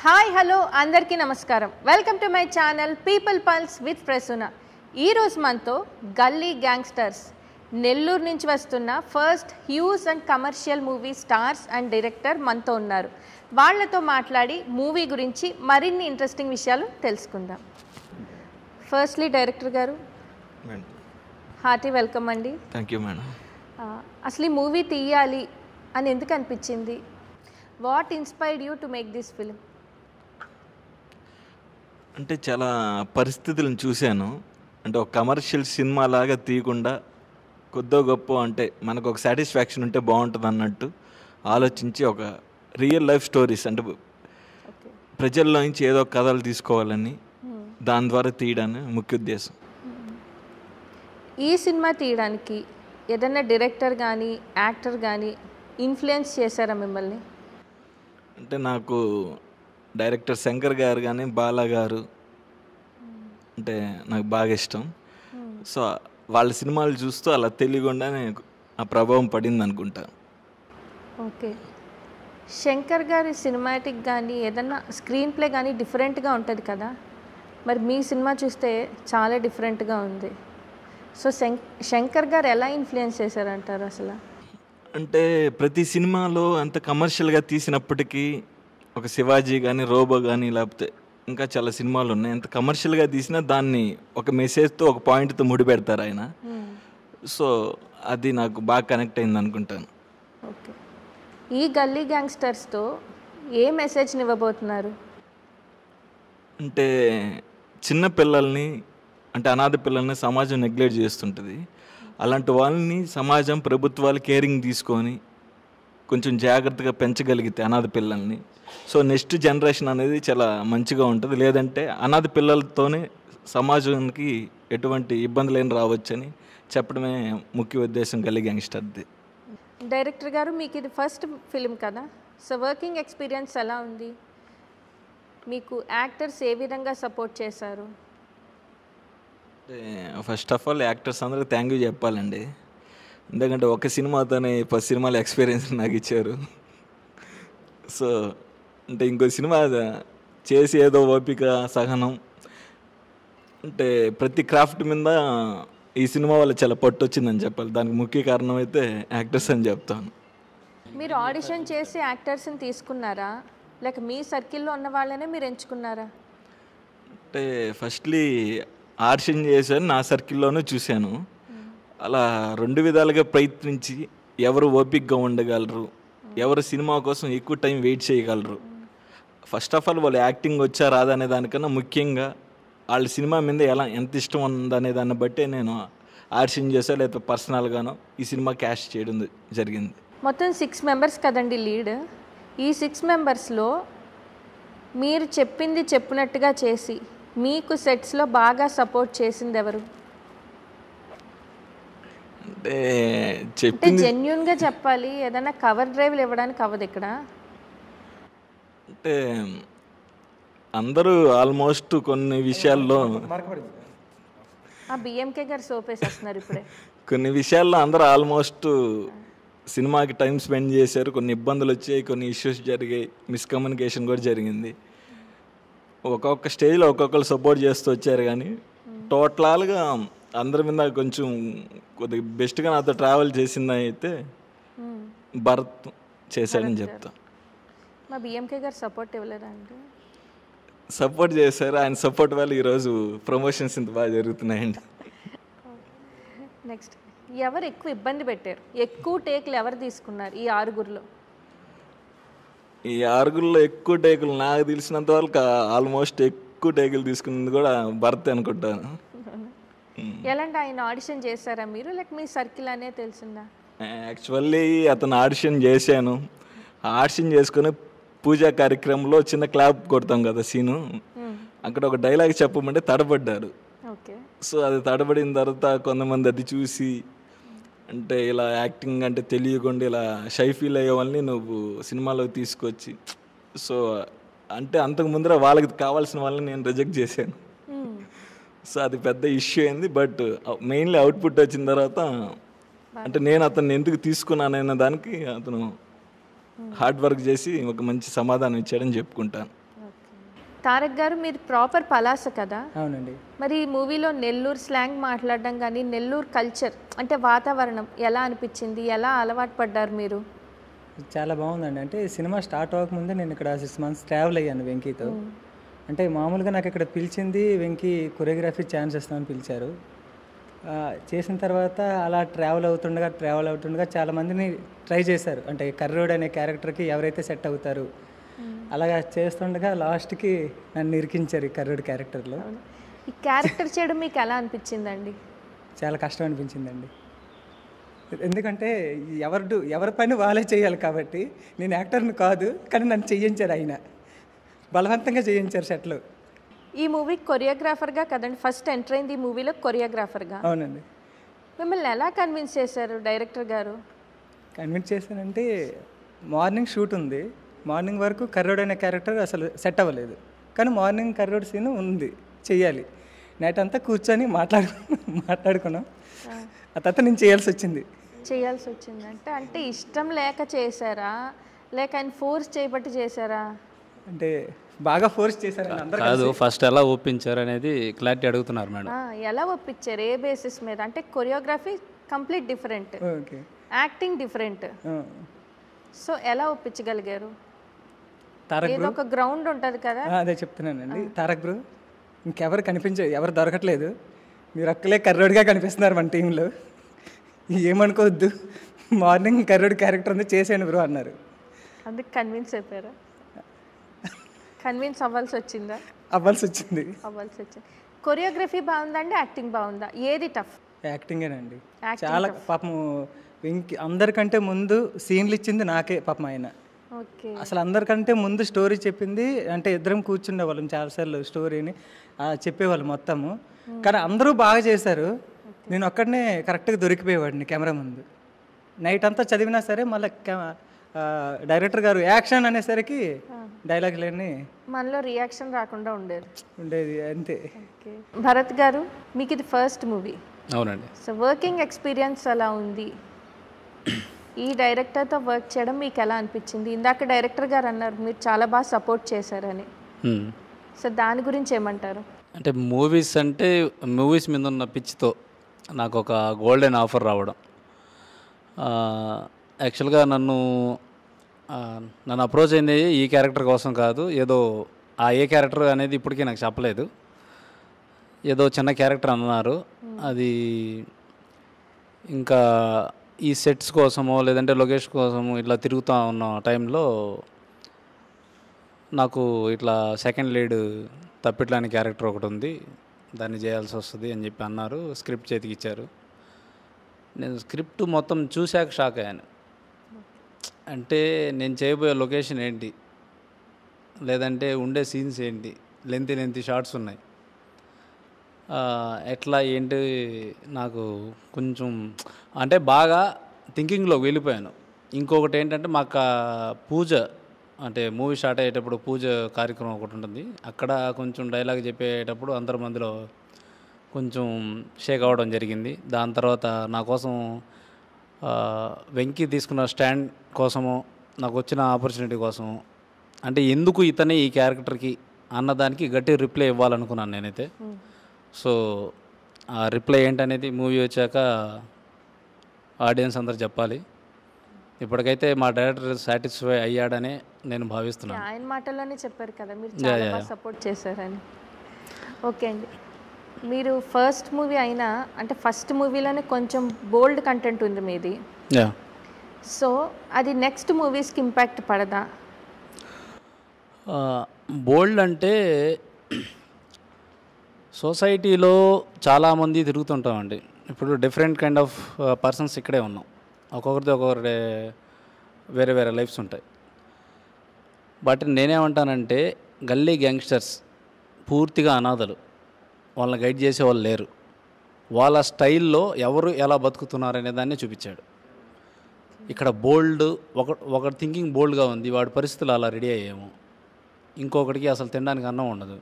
Hi hello అందరికీ నమస్కారం. Welcome to my channel people pulse with Prasuna. ఈరోజు మనతో గల్లీ గ్యాంగ్స్టర్స్ నెల్లూరు నుంచి వస్తున్న first huge and commercial movie stars and director మనతో ఉన్నారు. వాళ్ళతో మాట్లాడి మూవీ గురించి మరిన్ని ఇంట్రెస్టింగ్ విషయాలు తెలుసుకుందాం. ఫస్ట్లీ డైరెక్టర్ గారు హార్టీ వెల్కమ్ అండి. Thank you madam. అసలు ఈ మూవీ తీయాలి అని ఎందుకు అనిపించింది? What inspired you to make this film? అంటే చాలా పరిస్థితులను చూశాను. అంటే ఒక కమర్షియల్ సినిమా లాగా తీయకుండా కొద్దో గొప్ప అంటే మనకు ఒక సాటిస్ఫాక్షన్ ఉంటే బాగుంటుంది అన్నట్టు ఆలోచించి ఒక రియల్ లైఫ్ స్టోరీస్ అంటే ప్రజల్లో నుంచి ఏదో కథలు తీసుకోవాలని దాని ద్వారా తీయడానికి ముఖ్య ఉద్దేశం. ఈ సినిమా తీయడానికి ఏదైనా డైరెక్టర్ కానీ యాక్టర్ కానీ ఇన్ఫ్లుయెన్స్ చేశారా మిమ్మల్ని? అంటే నాకు డైరెక్టర్ శంకర్ గారు కానీ బాలా గారు అంటే నాకు బాగా ఇష్టం. సో వాళ్ళ సినిమాలు చూస్తూ అలా తెలియకుండానే ఆ ప్రభావం పడింది అనుకుంటా. ఓకే, శంకర్ గారి సినిమాటిక్ కానీ ఏదన్నా స్క్రీన్ ప్లే కానీ డిఫరెంట్గా ఉంటుంది కదా, మరి మీ సినిమా చూస్తే చాలా డిఫరెంట్గా ఉంది. సో శంకర్ గారు ఎలా ఇన్ఫ్లుయెన్స్ చేశారంటారు అసలు? అంటే ప్రతి సినిమాలో అంత కమర్షియల్గా తీసినప్పటికీ ఒక శివాజీ కానీ రోబో కానీ లేకపోతే ఇంకా చాలా సినిమాలు ఉన్నాయి, ఎంత కమర్షియల్గా తీసినా దాన్ని ఒక మెసేజ్తో ఒక పాయింట్తో ముడిపెడతారు ఆయన. సో అది నాకు బాగా కనెక్ట్ అయింది అనుకుంటాను. ఓకే, ఈ గల్లీ గ్యాంగ్స్టర్స్తో ఏ మెసేజ్ని ఇవ్వబోతున్నారు? అంటే చిన్న పిల్లల్ని అంటే అనాథ పిల్లల్ని సమాజం నెగ్లెక్ట్ చేస్తుంటుంది. అలాంటి వాళ్ళని సమాజం ప్రభుత్వాలు కేరింగ్ తీసుకొని కొంచెం జాగ్రత్తగా పెంచగలిగితే అనాథ పిల్లల్ని, సో నెక్స్ట్ జనరేషన్ అనేది చాలా మంచిగా ఉంటుంది. లేదంటే అనాథ పిల్లలతోనే సమాజానికి ఎటువంటి ఇబ్బందులు రావచ్చని చెప్పడమే ముఖ్య ఉద్దేశం గల్లీ గ్యాంగ్స్టర్ది. డైరెక్టర్ గారు, మీకు ఇది ఫస్ట్ ఫిలిం కదా, సో వర్కింగ్ ఎక్స్పీరియన్స్ ఎలా ఉంది? మీకు యాక్టర్స్ ఏ విధంగా సపోర్ట్ చేశారు? ఫస్ట్ ఆఫ్ ఆల్ యాక్టర్స్ అందరికి థ్యాంక్ యూ చెప్పాలండి. ఎందుకంటే ఒక సినిమాతోనే 10 సినిమాల ఎక్స్పీరియన్స్ నాకు ఇచ్చారు. సో అంటే ఇంకో సినిమా చేసి ఏదో ఓపిక సహనం అంటే ప్రతి క్రాఫ్ట్ మీద ఈ సినిమా వల్ల చాలా పట్టు వచ్చిందని చెప్పాలి. దానికి ముఖ్య కారణం అయితే యాక్టర్స్ అని చెప్తాను. మీరు ఆడిషన్ చేసి యాక్టర్స్ని తీసుకున్నారా, లేక మీ సర్కిల్లో ఉన్న వాళ్ళనే మీరు ఎంచుకున్నారా? అంటే ఫస్ట్లీ ఆడిషన్ చేశాను, నా సర్కిల్లోనూ చూశాను. అలా 2 విధాలుగా ప్రయత్నించి ఎవరు ఓపికగా ఉండగలరు, ఎవరు సినిమా కోసం ఎక్కువ టైం వెయిట్ చేయగలరు, ఫస్ట్ ఆఫ్ ఆల్ వాళ్ళు యాక్టింగ్ వచ్చా రాదా అనే దానికన్నా ముఖ్యంగా వాళ్ళ సినిమా మీద ఎంత ఇష్టం ఉందనే దాన్ని బట్టే నేను ఆడిషన్ చేసా లేదా పర్సనల్గానో ఈ సినిమా క్యాస్ట్ చేయడం జరిగింది. మొత్తం 6 మెంబర్స్ కదండి లీడ్. ఈ 6 మెంబర్స్లో మీరు చెప్పింది చెప్పినట్టుగా చేసి మీకు సెట్స్లో బాగా సపోర్ట్ చేసింది ఎవరు? అంటే జెన్యున్గా చెప్పాలి, ఏదైనా కవర్ డ్రైవ్లు ఇవ్వడానికి అవ్వదు ఇక్కడ. అంటే అందరూ ఆల్మోస్ట్ కొన్ని విషయాల్లో బిఎంకే గారు సోపేసేస్తున్నారు ఇప్పుడే. కొన్ని విషయాల్లో అందరూ ఆల్మోస్ట్ సినిమాకి టైం స్పెండ్ చేశారు. కొన్ని ఇబ్బందులు వచ్చాయి, కొన్ని ఇష్యూస్ జరిగాయి, మిస్కమ్యూనికేషన్ కూడా జరిగింది. ఒక్కొక్క స్టేజ్లో ఒక్కొక్కరు సపోర్ట్ చేస్తూ వచ్చారు. కానీ టోటల్గా అందరి మీద కొంచెం కొద్దిగా బెస్ట్గా నాతో ట్రావెల్ చేసింది అయితే భరత్ చేశాడని చెప్తా. మా బిఎంకే గారు సపోర్ట్ ఇవ్వలేదా అండి? సపోర్ట్ చేశారు. ఆయన సపోర్ట్ వల్ల ఈరోజు ప్రమోషన్స్ ఇంత బాగా జరుగుతున్నాయండి. నెక్స్ట్, ఎవరు ఎక్కువ ఇబ్బంది పెట్టారు? ఎక్కువ టేకులు ఎవరు తీసుకున్నారు ఈ 6గురిలో? ఈ 6గురిలో ఎక్కువ టేకులు నాకు తెలిసినంత వరకు ఆల్మోస్ట్ ఎక్కువ టేకులు తీసుకున్నది కూడా భరత్ అనుకుంటాను. ఎలాంటి ఆయన ఆడిషన్ చేశారా మీరు, లేక మీ సర్కిల్ అనే తెలిసిందా? యాక్చువల్లీ అతను ఆడిషన్ చేశాను. ఆడిషన్ చేసుకుని పూజా కార్యక్రమంలో చిన్న క్లాప్ కొడతాం కదా సీను, అక్కడ ఒక డైలాగ్ చెప్పమంటే తడబడ్డారు. సో అది తడబడిన తర్వాత కొంతమంది అది చూసి అంటే ఇలా యాక్టింగ్ అంటే తెలియకుండా ఇలా షై ఫీల్ అయ్యే వాళ్ళని నువ్వు సినిమాలోకి తీసుకొచ్చి, సో అంటే అంతకు ముందర వాళ్ళకి కావాల్సిన వాళ్ళని నేను రిజెక్ట్ చేశాను. సో అది పెద్ద ఇష్యూ అయింది. బట్ మెయిన్లీ అవుట్పుట్ వచ్చిన తర్వాత అంటే నేను అతన్ని ఎందుకు తీసుకున్నానన్న దానికి అతను హార్డ్ వర్క్ చేసి ఒక మంచి సమాధానం ఇచ్చాడని చెప్పుకుంటాను. తారక్ గారు మీరు ప్రాపర్ పలాస కదా? అవునండి. మరి ఈ మూవీలో నెల్లూరు స్లాంగ్ మాట్లాడడం కానీ నెల్లూరు కల్చర్ అంటే వాతావరణం ఎలా అనిపించింది, ఎలా అలవాటు పడ్డారు మీరు? చాలా బాగుందండి. అంటే సినిమా స్టార్ట్ అవ్వకముందే నేను ఇక్కడ 6 months ట్రావెల్ అయ్యాను వెంకీతో. అంటే మామూలుగా నాకు ఇక్కడ పిలిచింది వెంకీ కొరియోగ్రఫీ ఛాన్స్ ఇస్తామని పిలిచారు. చేసిన తర్వాత అలా ట్రావెల్ అవుతుండగా చాలామందిని ట్రై చేశారు. అంటే కర్రోడ్ అనే క్యారెక్టర్కి ఎవరైతే సెట్ అవుతారు అలాగా చేస్తుండగా లాస్ట్కి నన్ను ఇరికించారు ఈ కర్రోడ్ క్యారెక్టర్లో. ఈ క్యారెక్టర్ చేయడం మీకు ఎలా అనిపించిందండి? చాలా కష్టం అనిపించిందండి. ఎందుకంటే ఎవరి పని వాళ్ళే చేయాలి కాబట్టి నేను యాక్టర్ని కాదు, కానీ నన్ను చేయించారు ఆయన, బలవంతంగా చేయించారు సెట్లో. ఈ మూవీ కొరియోగ్రాఫర్గా కదండి ఫస్ట్ ఎంటర్ అయింది, ఈ మూవీలో కొరియోగ్రాఫర్గా. అవునండి. మిమ్మల్ని ఎలా కన్విన్స్ చేశారు డైరెక్టర్ గారు? కన్విన్స్ చేశానంటే మార్నింగ్ షూట్ ఉంది, మార్నింగ్ వరకు కర్రోడ్ అనే క్యారెక్టర్ అసలు సెట్ అవ్వలేదు, కానీ మార్నింగ్ కర్రోడ్ సీన్ ఉంది చెయ్యాలి. నైట్ అంతా కూర్చొని మాట్లాడుకున్నాం. ఆ తర్వాత నేను చేయాల్సి వచ్చింది. అంటే ఇష్టం లేక చేశారా, లేక ఆయన ఫోర్స్ చేయబట్టి చేశారా? అంటే బాగా ఫోర్స్ చేశారు అందరూ కాదు, ఫస్ట్ ఎలా ఒప్పించారు అనేది క్లారిటీ అడుగుతున్నారు మేడం. ఎలా ఒప్పించారు, ఏ బేసిస్ మీద? అంటే choreography complete different, acting different, so ఎలా ఒప్పించగలిగారు? ఏదో ఒక గ్రౌండ్ ఉంటుంది కదా. అదే చెప్తున్నానండి. తారక్ బ్రో ఇంకెవరు ఎవరు దొరకట్లేదు, మీరు ఒక్కలే కర్రోడ్గా కనిపిస్తున్నారు మన టీంలో, ఏమనుకోవద్దు, మార్నింగ్ కర్రోడ్ క్యారెక్టర్ ఉంది చేసేయండి బ్రో అన్నారు. అందుకు కన్విన్స్ అయిపోయారా? కన్విన్స్ అవ్వాల్సి వచ్చిందా? అవ్వాల్సి వచ్చింది. కొరియోగ్రఫీ బాగుందండి, యాక్టింగ్ బాగుందా? ఏది టఫ్? యాక్టింగేనండి. చాలా పాపం అందరికంటే ముందు సీన్లు ఇచ్చింది నాకే పాపం ఆయన. అసలు అందరికంటే ముందు స్టోరీ చెప్పింది, అంటే ఇద్దరం కూర్చుండేవాళ్ళం చాలాసార్లు స్టోరీని చెప్పేవాళ్ళు మొత్తము, కానీ అందరూ బాగా చేశారు, నేను ఒక్కడనే కరెక్ట్గా దొరికిపోయేవాడిని కెమెరా ముందు. నైట్ అంతా చదివినా సరే మళ్ళీ డైరెక్టర్ గారు యాక్షన్ అనేసరికి డైలాగ్ లేని మనలో రియాక్షన్ రాకుండా ఉండేది అంతే. భరత్ గారు మీకు ఇది ఫస్ట్ మూవీ? అవునండి. సో వర్కింగ్ ఎక్స్పీరియన్స్ ఎలా ఉంది? ఈ డైరెక్టర్తో వర్క్ చేయడం మీకు ఎలా అనిపించింది? ఇందాక డైరెక్టర్ గారు అన్నారు మీరు చాలా బాగా సపోర్ట్ చేశారని, సో దాని గురించి ఏమంటారు? అంటే మూవీస్ మీద ఉన్న పిచ్చితో నాకు ఒక గోల్డెన్ ఆఫర్ రావడం. యాక్చువల్గా నన్ను అప్రోచ్ అయింది ఈ క్యారెక్టర్ కోసం కాదు, ఏదో ఏ క్యారెక్టర్ అనేది ఇప్పటికీ నాకు చెప్పలేదు, ఏదో చిన్న క్యారెక్టర్ అన్నారు. అది ఇంకా ఈ సెట్స్ కోసమో లేదంటే లొకేషన్ కోసమో ఇట్లా తిరుగుతూ ఉన్న టైంలో నాకు ఇట్లా సెకండ్ లీడ్ తప్పిట్లాని క్యారెక్టర్ ఒకటి ఉంది, దాన్ని చేయాల్సి వస్తుంది అని చెప్పి అన్నారు. స్క్రిప్ట్ చేతికి ఇచ్చారు. నేను స్క్రిప్ట్ మొత్తం చూశాక షాక్ అయ్యాను. అంటే నేను చేయబోయే లొకేషన్ ఏంటి, లేదంటే ఉండే సీన్స్ ఏంటి, లెంతీ షార్ట్స్ ఉన్నాయి, ఎట్లా ఏంటి, నాకు కొంచెం అంటే బాగా థింకింగ్లోకి వెళ్ళిపోయాను. ఇంకొకటి ఏంటంటే మాకు పూజ, అంటే మూవీ స్టార్ట్ అయ్యేటప్పుడు పూజ కార్యక్రమం ఒకటి ఉంటుంది, అక్కడ కొంచెం డైలాగ్ చెప్పేటప్పుడు అందరి మందిలో కొంచెం షేక్ అవ్వడం జరిగింది. దాని తర్వాత నా కోసం వెంకీ తీసుకున్న స్టాండ్ కోసము, నాకు వచ్చిన ఆపర్చునిటీ కోసము, అంటే ఎందుకు ఇతనే ఈ క్యారెక్టర్కి అన్నదానికి గట్టి రిప్లై ఇవ్వాలనుకున్నాను నేనైతే. సో ఆ రిప్లై ఏంటనేది మూవీ వచ్చాక ఆడియన్స్ అందరు చెప్పాలి. ఇప్పటికైతే మా డైరెక్టర్ సాటిస్ఫై అయ్యాడనే నేను భావిస్తున్నాను. ఆయన మాటల్లోనే చెప్పారు కదా మీరు చాలా బాగా సపోర్ట్ చేశారని. ఓకే అండి, మీరు ఫస్ట్ మూవీ అయినా అంటే ఫస్ట్ మూవీలోనే కొంచెం బోల్డ్ కంటెంట్ ఉంది మీది, సో అది నెక్స్ట్ మూవీస్కి ఇంపాక్ట్ పడదా? బోల్డ్ అంటే సొసైటీలో చాలామంది తిరుగుతుంటామండి. ఇప్పుడు డిఫరెంట్ కైండ్ ఆఫ్ పర్సన్స్ ఇక్కడే ఉన్నాం, ఒక్కొక్కరి వేరే వేరే లైఫ్స్ ఉంటాయి. బట్ నేనేమంటానంటే గల్లీ గ్యాంగ్స్టర్స్ పూర్తిగా అనాథలు, వాళ్ళని గైడ్ చేసే వాళ్ళు లేరు, వాళ్ళ స్టైల్లో ఎవరు ఎలా బతుకుతున్నారు అనే దాన్ని చూపించాడు. ఇక్కడ బోల్డ్ ఒక థింకింగ్ బోల్డ్గా ఉంది, వాడి పరిస్థితులు అలా రెడీ అయ్యాము, ఇంకొకటికి అసలు తినడానికి అన్నం ఉండదు,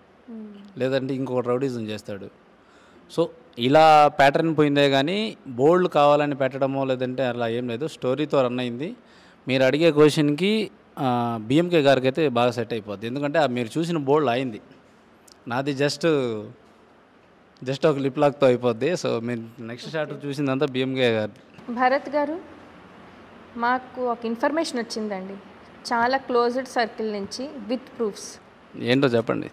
లేదంటే ఇంకొకటి రౌడీజం చేస్తాడు. సో ఇలా ప్యాటర్న్ పోయిందే కానీ బోల్డ్ కావాలని పెట్టడమో లేదంటే అలా ఏం లేదు, స్టోరీతో రన్ అయింది. మీరు అడిగే క్వశ్చన్కి బిఎంకే గారికి అయితే బాగా సెట్ అయిపోద్ది, ఎందుకంటే మీరు చూసిన బోల్డ్ అయింది. నాది జస్ట్ ఒక లిప్ లాక్తో అయిపోద్ది. సో మీరు నెక్స్ట్ షాట్ చూసిందంతా బిఎంకే గారు. భరత్ గారు, మాకు ఒక ఇన్ఫర్మేషన్ వచ్చిందండి చాలా క్లోజ్డ్ సర్కిల్ నుంచి విత్ ప్రూఫ్స్. ఏంటో చెప్పండి.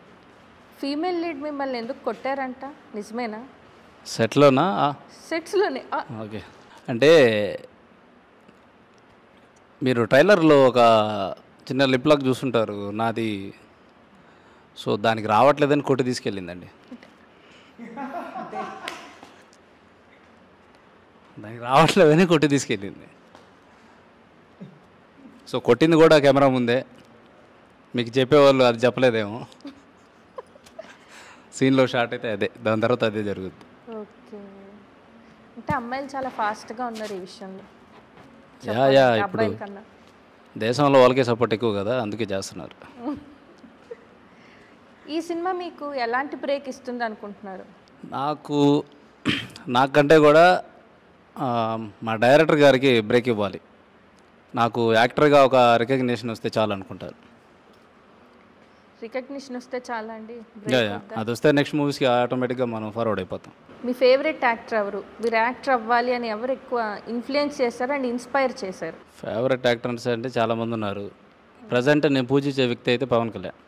ఫీమేల్ లీడ్ మిమ్మల్ని ఎందుకు కొట్టారంట, నిజమేనా? సెట్లోనా? సెట్స్లోనే. ఓకే, అంటే మీరు ట్రైలర్లో ఒక చిన్న లిప్ లాక్ చూస్తుంటారు నాది. సో దానికి రావట్లేదని కొట్టి తీసుకెళ్ళిందండి. దానికి రావట్లేదని కొట్టి తీసుకెళ్ళింది. సో కొట్టింది కూడా కెమెరా ముందే. మీకు చెప్పేవాళ్ళు అది చెప్పలేదేమో. సీన్లో షాట్ అయితే అదే, దాని తర్వాత అదే జరుగుద్ది. ఓకే, అంటే అమ్మాయిలు చాలా ఫాస్ట్గా ఉన్నారు ఈ విషయంలో. యా ఇప్పుడు దేశంలో వాళ్ళకే సపోర్ట్ ఎక్కువ కదా, అందుకే చేస్తున్నారు. ఈ సినిమా మీకు ఎలాంటి బ్రేక్ ఇస్తుంది అనుకుంటున్నారు? నాకంటే కూడా మా డైరెక్టర్ గారికి బ్రేక్ ఇవ్వాలి. నాకు యాక్టర్గా ఒక రికగ్నిషన్ వస్తే చాలు అనుకుంటారు. రికగ్నిషన్ వస్తే చాలా అండి. అది వస్తే నెక్స్ట్ మూవీస్కి ఆటోమేటిక్గా మనం ఫార్వర్డ్ అయిపోతాం. మీ ఫేవరెట్ యాక్టర్ ఎవరు? మీరు యాక్టర్ అవ్వాలి అని ఎవరు ఎక్కువ ఇన్ఫ్లుయెన్స్ చేశారు అండ్ ఇన్స్పైర్ చేశారు? ఫేవరెట్ యాక్టర్స్ అంటే చాలామంది ఉన్నారు. ప్రజెంట్ నేను పూజించే వ్యక్తి అయితే పవన్ కళ్యాణ్.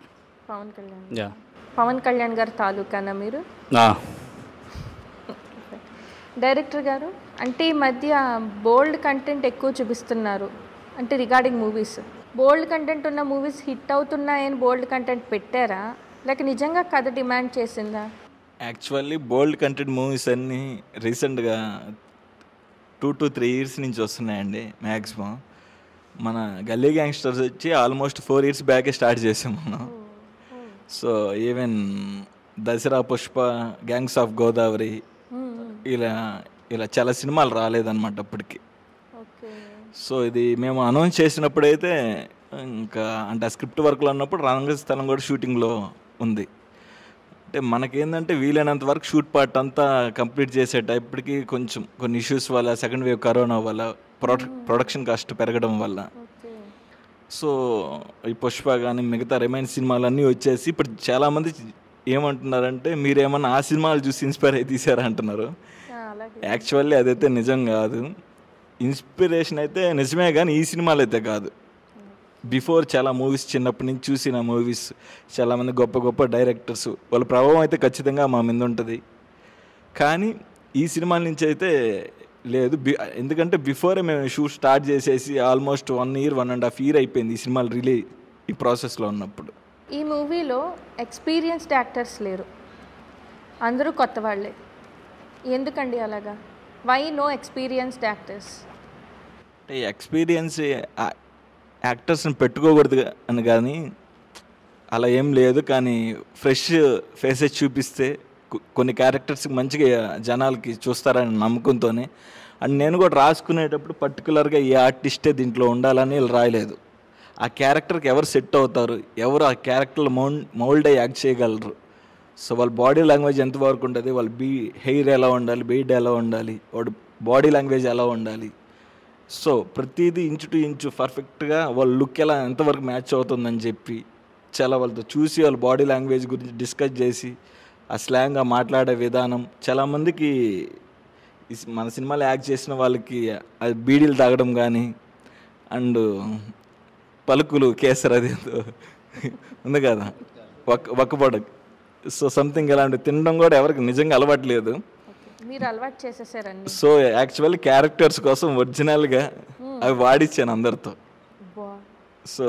పవన్ కళ్యాణ్ గారు తాలూకానా మీరు? డైరెక్టర్ గారు, అంటే ఈ మధ్య బోల్డ్ కంటెంట్ ఎక్కువ చూపిస్తున్నారు, అంటే రిగార్డింగ్ మూవీస్. బోల్డ్ కంటెంట్ ఉన్న మూవీస్ హిట్ అవుతున్నాయని బోల్డ్ కంటెంట్ పెట్టారా, లేక నిజంగా కథ డిమాండ్ చేసిందా? యాక్చువల్లీ బోల్డ్ కంటెంట్ మూవీస్ అన్నీ రీసెంట్గా 2 to 3 years నుంచి వస్తున్నాయండి మ్యాక్సిమం. మన గల్లీ గ్యాంగ్స్టర్స్ వచ్చి ఆల్మోస్ట్ 4 years బ్యాకే స్టార్ట్ చేసాం మనం. So even Dasara, Pushpa, gangs of Godavari, ఇలా చాలా సినిమాలు రాలేదన్నమాట అప్పటికి. సో ఇది మేము అనౌన్స్ చేసినప్పుడైతే ఇంకా అంటే ఆ స్క్రిప్ట్ వర్క్లో ఉన్నప్పుడు రంగస్థలం కూడా షూటింగ్లో ఉంది. అంటే మనకేంటంటే వీలైనంత వరకు షూట్ పార్ట్ అంతా కంప్లీట్ చేసేటప్పటికి కొంచెం కొన్ని ఇష్యూస్ వల్ల, సెకండ్ వేవ్ కరోనా వల్ల, ప్రొడక్షన్ కాస్ట్ పెరగడం వల్ల, సో ఈ పుష్ప కానీ మిగతా రిమైన్ సినిమాలన్నీ వచ్చేసి ఇప్పుడు చాలామంది ఏమంటున్నారంటే మీరేమన్నా ఆ సినిమాలు చూసి ఇన్స్పైర్ అయి తీసారా అంటున్నారు. యాక్చువల్లీ అదైతే నిజం కాదు. ఇన్స్పిరేషన్ అయితే నిజమే కానీ ఈ సినిమాలు అయితే కాదు. బిఫోర్ చాలా మూవీస్ చిన్నప్పటి నుంచి చూసిన మూవీస్, చాలామంది గొప్ప గొప్ప డైరెక్టర్స్ వాళ్ళ ప్రభావం అయితే ఖచ్చితంగా మా మీద ఉంటుంది. కానీ ఈ సినిమాల నుంచి అయితే లేదు. ఎందుకంటే బిఫోరే మేము షూట్ స్టార్ట్ చేసేసి ఆల్మోస్ట్ 1 year 1.5 years అయిపోయింది ఈ సినిమాలు రిలీజ్ ఈ ప్రాసెస్లో ఉన్నప్పుడు. ఈ మూవీలో ఎక్స్పీరియన్స్డ్ యాక్టర్స్ లేరు, అందరూ కొత్త వాళ్ళే. ఎందుకండి అలాగా? Why no experienced actors? అంటే ఎక్స్పీరియన్స్ యాక్టర్స్ని పెట్టుకోకూడదు అని కానీ అలా ఏం లేదు. కానీ ఫ్రెష్ ఫేసెస్ చూపిస్తే కొన్ని క్యారెక్టర్స్కి మంచిగా జనాలకి చూస్తారని నమ్మకంతోనే. అండ్ నేను కూడా రాసుకునేటప్పుడు పర్టికులర్గా ఈ ఆర్టిస్టే దీంట్లో ఉండాలని రాయలేదు. ఆ క్యారెక్టర్కి ఎవరు సెట్ అవుతారు, ఎవరు ఆ క్యారెక్టర్ మౌల్డ్ అయ్యి యాక్ట్ చేయగలరు, సో వాళ్ళ బాడీ లాంగ్వేజ్ ఎంతవరకు ఉంటుంది, వాళ్ళ హెయిర్ ఎలా ఉండాలి, బీడ్ ఎలా ఉండాలి, వాడు బాడీ లాంగ్వేజ్ ఎలా ఉండాలి, సో ప్రతిదీ ఇంచు టు ఇంచు పర్ఫెక్ట్గా వాళ్ళ లుక్ ఎలా ఎంతవరకు మ్యాచ్ అవుతుందని చెప్పి చాలా వాళ్ళతో చూసి వాళ్ళ బాడీ లాంగ్వేజ్ గురించి డిస్కస్ చేసి ఆ స్లాంగ్గా మాట్లాడే విధానం. చాలామందికి మన సినిమాలో యాక్ట్ చేసిన వాళ్ళకి అది బీడీలు తాగడం కానీ అండ్ పలుకులు కేసర్ అది ఉంది కదా ఒక్కపొడ, సో సంథింగ్ ఇలాంటి తినడం కూడా ఎవరికి నిజంగా అలవాట్లేదు. మీరు అలవాటు చేసేసారండి. సో యాక్చువల్లీ క్యారెక్టర్స్ కోసం ఒరిజినల్గా అవి వాడిచ్చాను అందరితో. సో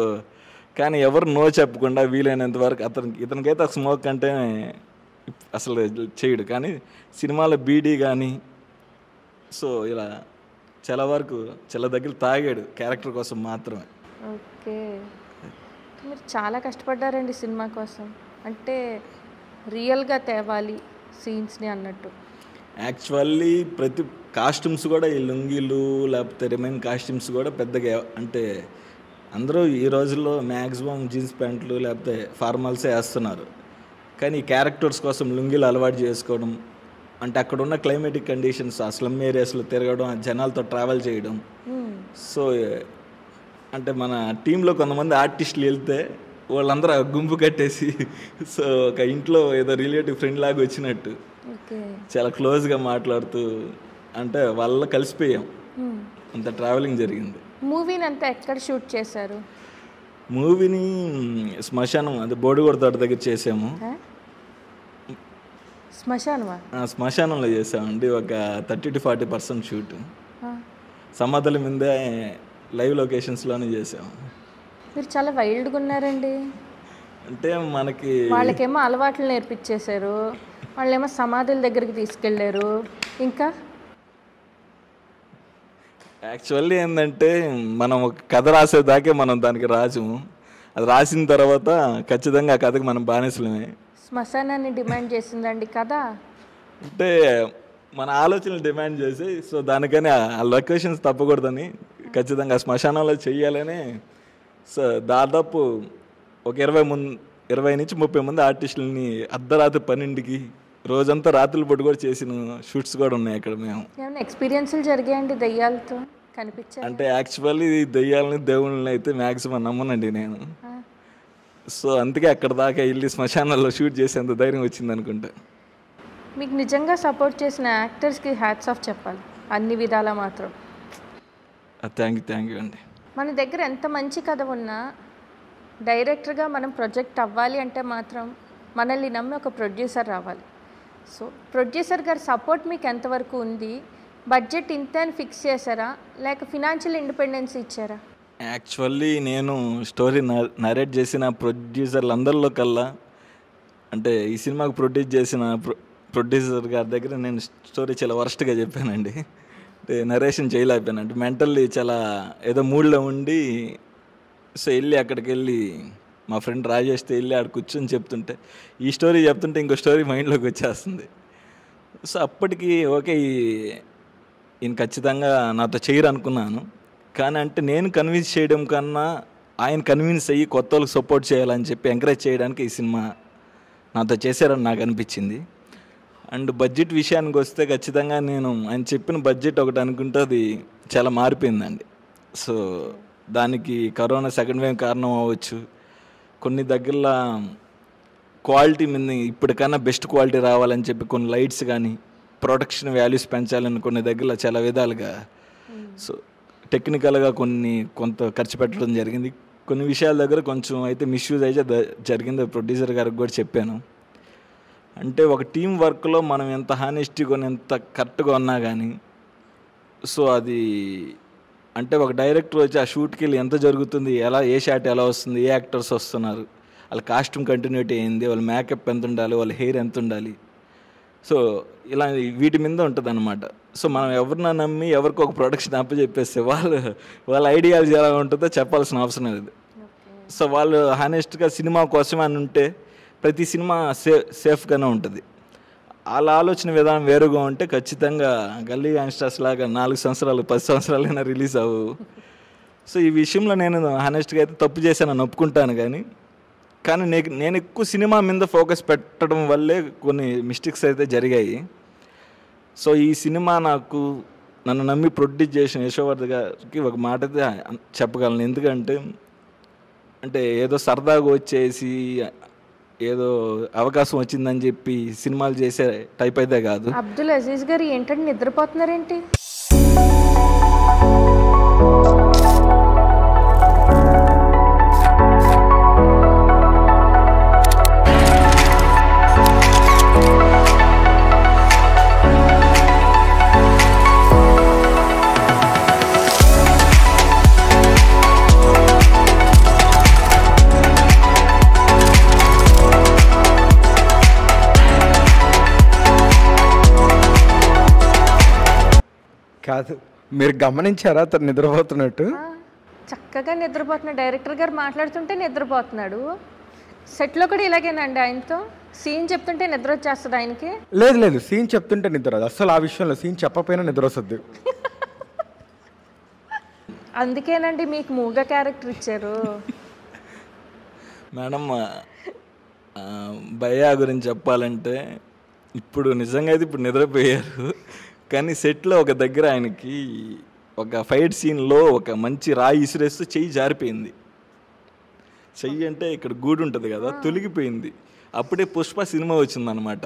కానీ ఎవరు నో చెప్పకుండా వీలైనంత వరకు ఇతనికైతే స్మోక్ అంటే అసలు చేయడు, కానీ సినిమాలో బీడీ కానీ సో ఇలా చాలా వరకు చాలా దగ్గర తాగాడు క్యారెక్టర్ కోసం మాత్రమే. ఓకే, మీరు చాలా కష్టపడ్డారండి సినిమా కోసం, అంటే రియల్గా తేవాలి సీన్స్ని అన్నట్టు. యాక్చువల్లీ ప్రతి కాస్ట్యూమ్స్ కూడా ఈ లుంగీలు లేకపోతే రిమైన్ కాస్ట్యూమ్స్ కూడా పెద్దగా అంటే అందరూ ఈ రోజుల్లో మ్యాక్సిమం జీన్స్ ప్యాంట్లు లేకపోతే ఫార్మల్సే వేస్తున్నారు. కానీ ఈ క్యారెక్టర్స్ కోసం లుంగీలు అలవాటు చేసుకోవడం, అంటే అక్కడ ఉన్న క్లైమేటిక్ కండిషన్స్, ఆ స్లమ్ ఏరియాస్లో తిరగడం, ఆ జనాలతో ట్రావెల్ చేయడం. సో అంటే మన టీంలో కొంతమంది ఆర్టిస్టులు వెళ్తే వాళ్ళందరూ ఆ గుంపు కట్టేసి సో ఒక ఇంట్లో ఏదో రిలేటివ్ ఫ్రెండ్ లాగా వచ్చినట్టు చాలా క్లోజ్గా మాట్లాడుతూ అంటే వాళ్ళ కలిసిపోయాం. అంత ట్రావెలింగ్ జరిగింది. మూవీని అంతా ఎక్కడ షూట్ చేశారు? మూవీని శ్మశానం, అదే బోడిగోడ తోట దగ్గర చేసాము. శ్మశానంలో చేసామండి. ఒక 30 to 40% షూట్ సమాధుల మీదే లైవ్ లొకేషన్స్లోనే చేసాము. మీరు చాలా వైల్డ్గా ఉన్నారండి. అంటే మనకి వాళ్ళకేమో అలవాట్లు నేర్పించేశారు, వాళ్ళేమో సమాధుల దగ్గరికి తీసుకెళ్ళారు. ఇంకా యాక్చువల్లీ ఏంటంటే మనం ఒక కథ రాసేదాకే మనం దానికి రాజము. అది రాసిన తర్వాత ఖచ్చితంగా ఆ కథకి మనం బానిసలమే. శ్మశానాన్ని డిమాండ్ చేసిందండి కథ. అంటే మన ఆలోచనలు డిమాండ్ చేసి సో దానికని ఆ లొకేషన్స్ తప్పకూడదని ఖచ్చితంగా శ్మశానంలో చెయ్యాలని సో దాదాపు ఒక 20 నుంచి 30 మంది ఆర్టిస్టులని అర్ధరాత్రి 12కి రోజంతా రాత్రులు పట్టు కూడా చేసిన షూట్స్ కూడా ఉన్నాయి అక్కడ. మేము ఏమైనా ఎక్స్పీరియన్స్లు జరిగాయండి దయ్యాలతో కనిపించాయి? అంటే యాక్చువల్లీ దయ్యాలని దేవుళ్ళని అయితే మ్యాక్సిమం నమ్మనండి నేను. సో అందుకే అక్కడ దాకా వెళ్ళి శ్మశానాల్లో షూట్ చేసేంత ధైర్యం వచ్చింది అనుకుంటా. మీకు నిజంగా సపోర్ట్ చేసిన యాక్టర్స్కి హ్యాట్స్ ఆఫ్ చెప్పాలి అన్ని విధాలా మాత్రం. థ్యాంక్ యూ అండి. మన దగ్గర ఎంత మంచి కథ ఉన్నా డైరెక్టర్గా మనం ప్రొజెక్ట్ అవ్వాలి అంటే మాత్రం మనల్ని నమ్మి ఒక ప్రొడ్యూసర్ రావాలి. సో ప్రొడ్యూసర్ గారి సపోర్ట్ మీకు ఎంతవరకు ఉంది? బడ్జెట్ ఇంత అని ఫిక్స్ చేశారా లేక ఫినాన్షియల్ ఇండిపెండెన్స్ ఇచ్చారా? యాక్చువల్లీ నేను స్టోరీ నరేట్ చేసిన ప్రొడ్యూసర్లు అందరిలో కల్లా అంటే ఈ సినిమాకు ప్రొడ్యూస్ చేసిన ప్రొడ్యూసర్ గారి దగ్గర నేను స్టోరీ చాలా వర్స్ట్గా చెప్పానండి. అంటే నరేషన్ చేయలేకపోయాను. అంటే మెంటల్లీ చాలా ఏదో మూడ్లో ఉండి సో వెళ్ళి అక్కడికి వెళ్ళి మా ఫ్రెండ్ రాజేష్తో వెళ్ళి ఆడ కూర్చొని చెప్తుంటే ఈ స్టోరీ చెప్తుంటే ఇంకో స్టోరీ మైండ్లోకి వచ్చేస్తుంది. సో అప్పటికి ఓకే ఈయన ఖచ్చితంగా నాతో చేయరు అనుకున్నాను. కానీ అంటే నేను కన్విన్స్ చేయడం కన్నా ఆయన కన్విన్స్ అయ్యి కొత్త వాళ్ళకి సపోర్ట్ చేయాలని చెప్పి ఎంకరేజ్ చేయడానికి ఈ సినిమా నాతో చేశారని నాకు అనిపించింది. అండ్ బడ్జెట్ విషయానికి వస్తే ఖచ్చితంగా నేను ఆయన చెప్పిన బడ్జెట్ ఒకటి అనుకుంటే అది చాలా మారిపోయిందండి. సో దానికి కరోనా సెకండ్ వేవ్ కారణం అవ్వచ్చు, కొన్ని దగ్గరలో క్వాలిటీ మీద ఇప్పటికన్నా బెస్ట్ క్వాలిటీ రావాలని చెప్పి కొన్ని లైట్స్ కానీ ప్రొడక్షన్ వాల్యూస్ పెంచాలని కొన్ని దగ్గరలో చాలా విధాలుగా సో టెక్నికల్గా కొంత ఖర్చు పెట్టడం జరిగింది. కొన్ని విషయాల దగ్గర కొంచెం అయితే మిస్యూజ్ అయితే జరిగింది. ప్రొడ్యూసర్ గారికి కూడా చెప్పాను. అంటే ఒక టీం వర్క్లో మనం ఎంత హానెస్టీగా ఎంత కరెక్ట్గా ఉన్నా కానీ సో అది అంటే ఒక డైరెక్టర్ వచ్చి ఆ షూట్కి వెళ్ళి ఎంత జరుగుతుంది, ఏ షాట్ ఎలా వస్తుంది, ఏ యాక్టర్స్ వస్తున్నారు, వాళ్ళ కాస్ట్యూమ్ కంటిన్యూటీ ఏంది, వాళ్ళ మేకప్ ఎంత ఉండాలి, వాళ్ళ హెయిర్ ఎంత ఉండాలి, సో ఇలా వీటి మీద ఉంటుంది అనమాట. సో మనం ఎవరిన నమ్మి ఎవరికి ఒక ప్రొడక్షన్ అప్పచెప్పేస్తే వాళ్ళ ఐడియాలజీ ఎలా ఉంటుందో చెప్పాల్సిన అవసరం లేదు. సో వాళ్ళు హానెస్ట్గా సినిమా కోసం అని ఉంటే ప్రతి సినిమా సేఫ్గానే ఉంటుంది. వాళ్ళ ఆలోచన విధానం వేరుగా ఉంటే ఖచ్చితంగా గల్లీ గ్యాంగ్స్టర్స్ లాగా 4 సంవత్సరాలు 10 సంవత్సరాలైనా రిలీజ్ అవ్వవు. సో ఈ విషయంలో నేను హానెస్ట్గా అయితే తప్పు చేశానని ఒప్పుకుంటాను. కానీ నేను ఎక్కువ సినిమా మీద ఫోకస్ పెట్టడం వల్లే కొన్ని మిస్టేక్స్ అయితే జరిగాయి. సో ఈ సినిమా నన్ను నమ్మి ప్రొడ్యూస్ చేసిన యశోవర్ధ గారికి ఒక మాట అయితే చెప్పగలను. ఎందుకంటే అంటే ఏదో సరదాగా వచ్చేసి ఏదో అవకాశం వచ్చిందని చెప్పి సినిమాలు చేసే టైప్ అయితే కాదు. అబ్దుల్ అజీజ్ గారు ఏంటంటే నిద్రపోతున్నారేంటి? కాదు, మీరు గమనించారా అతను నిద్రపోతున్నట్టు? చక్కగా నిద్రపోతున్నాడు. డైరెక్టర్ గారు మాట్లాడుతుంటే నిద్రపోతున్నాడు. సెట్లో కూడా ఇలాగేనండి, ఆయనతో సీన్ చెప్తుంటే నిద్ర వచ్చేస్తుంది ఆయనకి? లేదు, సీన్ చెప్తుంటే నిద్ర రాదు అసలు. ఆ విషయంలో సీన్ చెప్పకపోయినా నిద్ర వస్తుంది. అందుకేనండి మీకు మూగ క్యారెక్టర్ ఇచ్చారు. మేడం భయ్యా గురించి చెప్పాలంటే ఇప్పుడు నిజంగా అయితే ఇప్పుడు నిద్రపోయారు. కానీ సెట్లో ఒక దగ్గర ఆయనకి ఒక ఫైట్ సీన్లో ఒక మంచి రాయి ఇసిరేస్తూ చెయ్యి జారిపోయింది. చెయ్యి అంటే ఇక్కడ గూడు ఉంటుంది కదా, తొలగిపోయింది. అప్పుడే పుష్ప సినిమా వచ్చిందనమాట.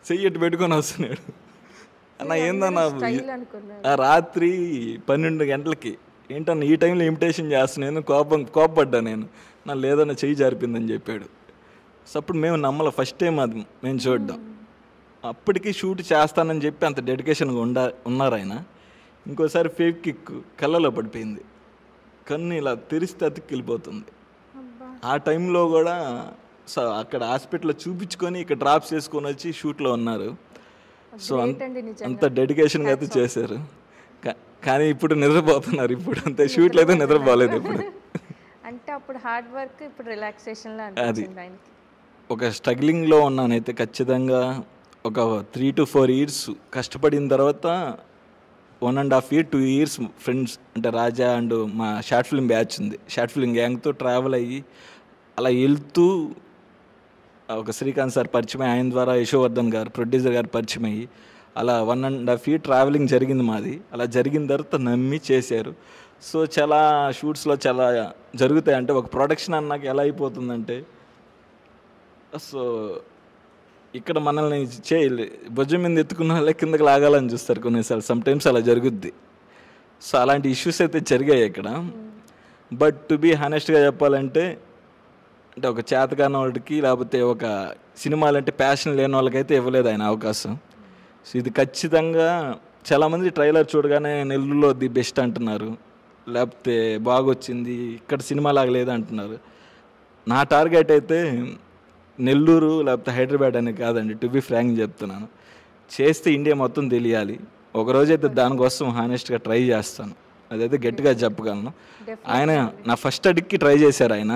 చెయ్యి ఎట్టు పెట్టుకొని వస్తున్నాడు. అన్న ఏందన్నా రాత్రి 12 గంటలకి ఏంటన్నా ఈ టైంలో ఇమిటేషన్ చేస్తున్నాను, కోపపడ్డా నేను. నా లేదన్నా చెయ్యి జారిపోయిందని చెప్పాడు. సో అప్పుడు మేము నమ్మల, ఫస్ట్ టైం అది మేము చూడడం. అప్పటికి షూట్ చేస్తానని చెప్పి అంత డెడికేషన్గా ఉన్నారు ఆయన. ఇంకోసారి ఫేక్ కిక్ కళ్ళలో పడిపోయింది, కన్ను ఇలా తెరిస్తే అతికెళ్ళిపోతుంది. ఆ టైంలో కూడా సో అక్కడ హాస్పిటల్లో చూపించుకొని ఇక్కడ డ్రాప్స్ చేసుకొని వచ్చి షూట్లో ఉన్నారు. సో అంత డెడికేషన్గా అయితే చేశారు. కానీ ఇప్పుడు నిద్రపోతున్నారు. ఇప్పుడు అంతే, షూట్లో అయితే నిద్రపోలేదు ఇప్పుడు. అంటే అప్పుడు హార్డ్ వర్క్, ఇప్పుడు రిలాక్సేషన్లో అది ఒక స్ట్రగ్లింగ్లో ఉన్నానైతే ఖచ్చితంగా. ఒక 3 to 4 years కష్టపడిన తర్వాత 1.5 year 2 years ఫ్రెండ్స్ అంటే రాజా అండ్ మా షార్ట్ ఫిల్మ్ బ్యాచ్ ఉంది, షార్ట్ ఫిల్మ్ గ్యాంగ్తో ట్రావెల్ అయ్యి అలా వెళ్తూ ఒక శ్రీకాంత్ సార్ పరిచయం, ఆయన ద్వారా యశోవర్ధన్ గారు ప్రొడ్యూసర్ గారు పరిచయం అయ్యి అలా 1.5 year ట్రావెలింగ్ జరిగింది మాది. అలా జరిగిన తర్వాత నమ్మి చేశారు. సో చాలా షూట్స్లో చాలా జరుగుతాయి. అంటే ఒక ప్రొడక్షన్ అన్నాక ఎలా అయిపోతుందంటే, సో ఇక్కడ మనల్ని భుజం మీద ఎత్తుకున్న వాళ్ళే కిందకి లాగాలని చూస్తారు కొన్నిసార్లు, సమ్టైమ్స్ అలా జరుగుద్ది. సో అలాంటి ఇష్యూస్ అయితే జరిగాయి ఇక్కడ. బట్ టు బీ హానెస్ట్గా చెప్పాలంటే, అంటే ఒక చేతకాని వాళ్ళకి లేకపోతే ఒక సినిమాలంటే ప్యాషన్ లేని వాళ్ళకైతే ఇవ్వలేదు ఆయన అవకాశం. సో ఇది ఖచ్చితంగా చాలామంది ట్రైలర్ చూడగానే నెల్లూరులో ది బెస్ట్ అంటున్నారు, లేకపోతే బాగొచ్చింది ఇక్కడ సినిమా లాగలేదు అంటున్నారు. నా టార్గెట్ అయితే నెల్లూరు లేకపోతే హైదరాబాద్ అని కాదండి, టు బీ ఫ్రాంక్ చెప్తున్నాను. చేస్తే ఇండియా మొత్తం తెలియాలి. ఒకరోజైతే దానికోసం హానెస్ట్గా ట్రై చేస్తాను, అదైతే గట్టిగా చెప్పగలను. ఆయన నా ఫస్ట్ అడిక్కి ట్రై చేశారు ఆయన.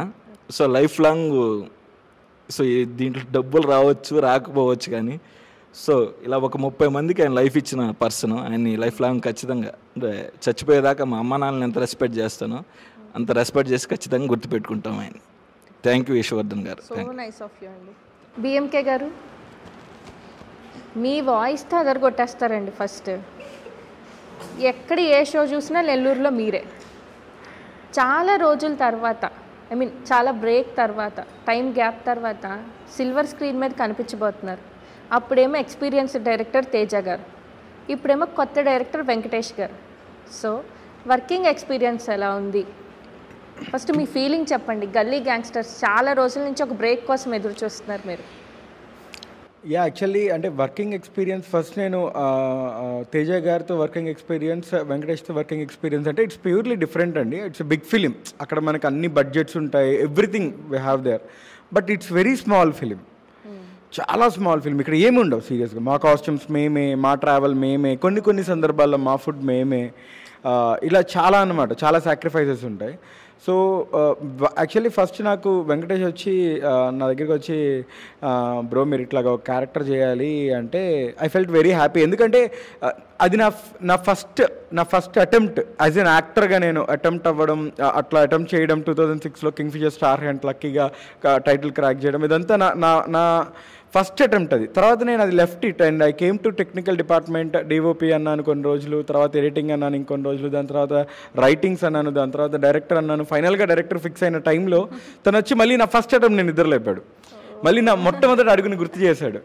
సో లైఫ్ లాంగ్, సో దీంట్లో డబ్బులు రావచ్చు రాకపోవచ్చు, కానీ సో ఇలా ఒక 30 మందికి ఆయన లైఫ్ ఇచ్చిన పర్సన్. ఆయన్ని లైఫ్ లాంగ్ ఖచ్చితంగా, అంటే చచ్చిపోయేదాకా మా అమ్మ నాన్నని ఎంత రెస్పెక్ట్ చేస్తానో అంత రెస్పెక్ట్ చేసి ఖచ్చితంగా గుర్తుపెట్టుకుంటాం ఆయన. థ్యాంక్ యూ యశోవర్ధన్ గారు. సో నైస్ ఆఫ్ యూ అండి. బిఎంకే గారు, మీ వాయిస్తో అదరగొట్టేస్తారండి. ఫస్ట్ ఎక్కడ ఏ షో చూసినా నెల్లూరులో మీరే. చాలా రోజుల తర్వాత, చాలా బ్రేక్ తర్వాత, టైం గ్యాప్ తర్వాత సిల్వర్ స్క్రీన్ మీద కనిపించబోతున్నారు. అప్పుడేమో ఎక్స్పీరియన్స్డ్ డైరెక్టర్ తేజ గారు, ఇప్పుడేమో కొత్త డైరెక్టర్ వెంకటేష్ గారు. సో వర్కింగ్ ఎక్స్పీరియన్స్ ఎలా ఉంది? ఫస్ట్ మీ ఫీలింగ్ చెప్పండి. గల్లీ గ్యాంగ్స్టర్స్ చాలా రోజుల నుంచి ఒక బ్రేక్ కోసం ఎదురు చూస్తున్నారు మీరు. యాక్చువల్లీ అంటే వర్కింగ్ ఎక్స్పీరియన్స్ ఫస్ట్ నేను తేజ గారితో వర్కింగ్ ఎక్స్పీరియన్స్, వెంకటేష్తో వర్కింగ్ ఎక్స్పీరియన్స్ అంటే ఇట్స్ ప్యూర్లీ డిఫరెంట్ అండి. ఇట్స్ బిగ్ ఫిలిం, అక్కడ మనకు అన్ని బడ్జెట్స్ ఉంటాయి, everything we have their. But it's very small film, చాలా స్మాల్ ఫిల్మ్. ఇక్కడ ఏమి ఉండవు సీరియస్గా. మా కాస్ట్యూమ్స్ మేమే, మా ట్రావెల్ మేమే, కొన్ని సందర్భాల్లో మా ఫుడ్ మేమే, ఇలా చాలా అన్నమాట, చాలా సాక్రిఫైసెస్ ఉంటాయి. సో యాక్చువల్లీ ఫస్ట్ నాకు వెంకటేష్ వచ్చి నా దగ్గరికి వచ్చి, బ్రో మీరు ఇట్లాగా ఒక క్యారెక్టర్ చేయాలి అంటే ఐ ఫెల్ట్ వెరీ హ్యాపీ. ఎందుకంటే అది నా ఫస్ట్ అటెంప్ట్ యాజ్ ఎన్ యాక్టర్గా నేను అటెంప్ట్ అవ్వడం, అట్లా అటెంప్ట్ చేయడం. 2006లో కింగ్ఫిషర్ స్టార్ హంట్ లక్కీగా టైటిల్ క్రాక్ చేయడం, ఇదంతా నా ఫస్ట్ అటెంప్ట్ అది. తర్వాత నేను అది left it and I came to technical department. DOP అన్నాను కొన్ని రోజులు, తర్వాత ఎడిటింగ్ అన్నాను ఇంకొన్ని రోజులు, దాని తర్వాత రైటింగ్స్ అన్నాను, దాని తర్వాత డైరెక్టర్ అన్నాను. ఫైనల్గా డైరెక్టర్ ఫిక్స్ అయిన టైంలో తను వచ్చి మళ్ళీ నా ఫస్ట్ అటెంప్ట్ నేను నిద్రలేపాడు, మళ్ళీ నా మొట్టమొదటి అడుగుని గుర్తు చేశాడు.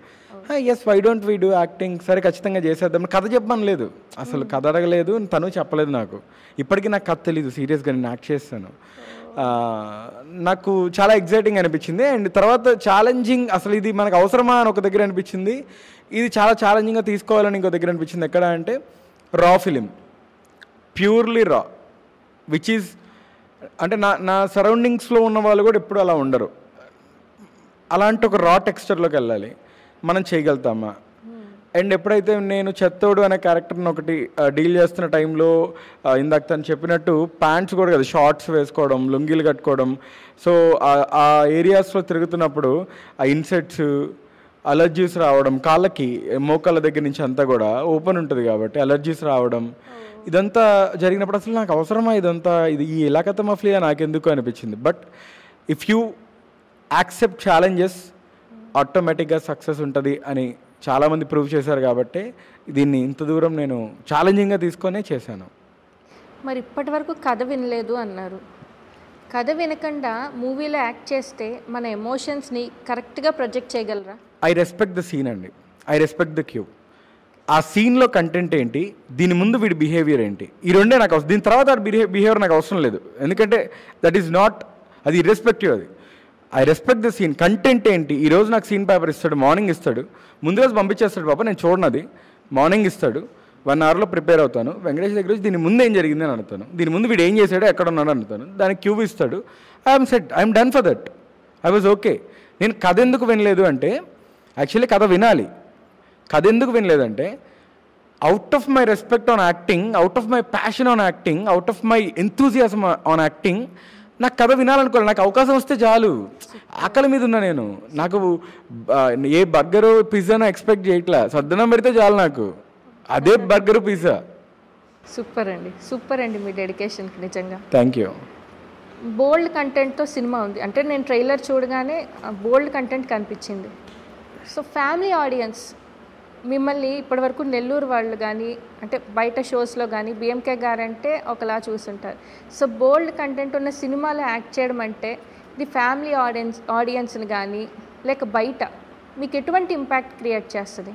Yes, why don't we do acting, సరే ఖచ్చితంగా చేసేద్దాం. కథ చెప్పమని లేదు, అసలు కథ అడగలేదు, తను చెప్పలేదు నాకు. ఇప్పటికీ నాకు కథ తెలీదు, సీరియస్గా నేను యాక్ట్ చేస్తాను. నాకు చాలా ఎగ్జైటింగ్ అనిపించింది. అండ్ తర్వాత ఛాలెంజింగ్, అసలు ఇది మనకు అవసరమా అని ఒక దగ్గర అనిపించింది, ఇది చాలా ఛాలెంజింగ్గా తీసుకోవాలని ఇంకో దగ్గర అనిపించింది. ఎక్కడ అంటే రా ఫిలిం, ప్యూర్లీ రా, విచ్ ఈజ్ అంటే నా సరౌండింగ్స్లో ఉన్న వాళ్ళు కూడా ఎప్పుడు అలా ఉండరు. అలాంటి ఒక రా టెక్స్చర్లోకి వెళ్ళాలి, మనం చేయగలుగుతామా? అండ్ ఎప్పుడైతే నేను చెత్తోడు అనే క్యారెక్టర్ని ఒకటి డీల్ చేస్తున్న టైంలో, ఇందాక తను చెప్పినట్టు ప్యాంట్స్ కూడా కదా, షార్ట్స్ వేసుకోవడం, లుంగీలు కట్టుకోవడం. సో ఆ ఏరియాస్లో తిరుగుతున్నప్పుడు ఆ ఇన్సెక్ట్స్, అలర్జీస్ రావడం, కాళ్ళకి మోకాళ్ళ దగ్గర నుంచి అంతా కూడా ఓపెన్ ఉంటుంది కాబట్టి అలర్జీస్ రావడం, ఇదంతా జరిగినప్పుడు అసలు నాకు అవసరమా ఇదంతా, ఇది ఈ ఇలాకత మఫ్లియా నాకెందుకు అనిపించింది. But if you accept challenges ఆటోమేటిక్గా సక్సెస్ ఉంటుంది అని చాలామంది ప్రూవ్ చేశారు కాబట్టి దీన్ని ఇంత దూరం నేను ఛాలెంజింగ్గా తీసుకొనే చేశాను. మరి ఇప్పటి వరకు కథ వినలేదు అన్నారు, కథ వినకుండా మూవీలో యాక్ట్ చేస్తే మన ఎమోషన్స్ని కరెక్ట్గా ప్రొజెక్ట్ చేయగలరా? ఐ రెస్పెక్ట్ ద సీన్ అండి, ఐ రెస్పెక్ట్ ద క్యూ. ఆ సీన్లో కంటెంట్ ఏంటి, దీని ముందు వీడి బిహేవియర్ ఏంటి, ఈ రెండే నాకు అవసరం. దీని తర్వాత బిహేవియర్ నాకు అవసరం లేదు, ఎందుకంటే దట్ ఈస్ నాట్, అది ఇర్రెస్పెక్టివ్. అది I respect the scene. Content ఏంటి, ఈరోజు నాకు సీన్ పేపర్ ఇస్తాడు, మార్నింగ్ ఇస్తాడు, ముందు రోజు పంపించేస్తాడు పాప, నేను చూడనది, మార్నింగ్ ఇస్తాడు, 1 hourలో ప్రిపేర్ అవుతాను. వెంకటేష్ దగ్గర వచ్చి దీని ముందు ఏం జరిగింది అని అడుగుతాను, దీని ముందు వీడు ఏం చేశాడో ఎక్కడ ఉన్నాడో అడుగుతాను, దానికి క్యూ ఇస్తాడు, I'm set, I'm done for that, I was okay. నేను కథ ఎందుకు వినలేదు అంటే, యాక్చువల్లీ కథ వినాలి. కథ ఎందుకు వినలేదంటే, out of my respect on acting, out of my passion on acting, out of my enthusiasm on acting, నాకు కథ వినాలనుకోవాలి. నాకు అవకాశం వస్తే చాలు. ఆకలి మీద ఉన్నా నేను, నాకు ఏ బర్గరు పిజ్జానో ఎక్స్పెక్ట్ చేయట్లా, సద్దనం పెడితే చాలు నాకు, అదే బర్గరు పిజ్జా. సూపర్ అండి మీ డెడికేషన్కి నిజంగా. Thank you. బోల్డ్ కంటెంట్తో సినిమా ఉంది అంటే, నేను ట్రైలర్ చూడగానే బోల్డ్ కంటెంట్ కనిపించింది. సో ఫ్యామిలీ ఆడియన్స్ మిమ్మల్ని ఇప్పటివరకు నెల్లూరు వాళ్ళు కానీ అంటే బయట షోస్లో కానీ బిఎంకే గారు అంటే ఒకలా చూస్తుంటారు. సో బోల్డ్ కంటెంట్ ఉన్న సినిమాలో యాక్ట్ చేయడం అంటే ఇది ఫ్యామిలీ ఆడియన్స్ని కానీ లేక బయట మీకు ఎటువంటి ఇంపాక్ట్ క్రియేట్ చేస్తుంది?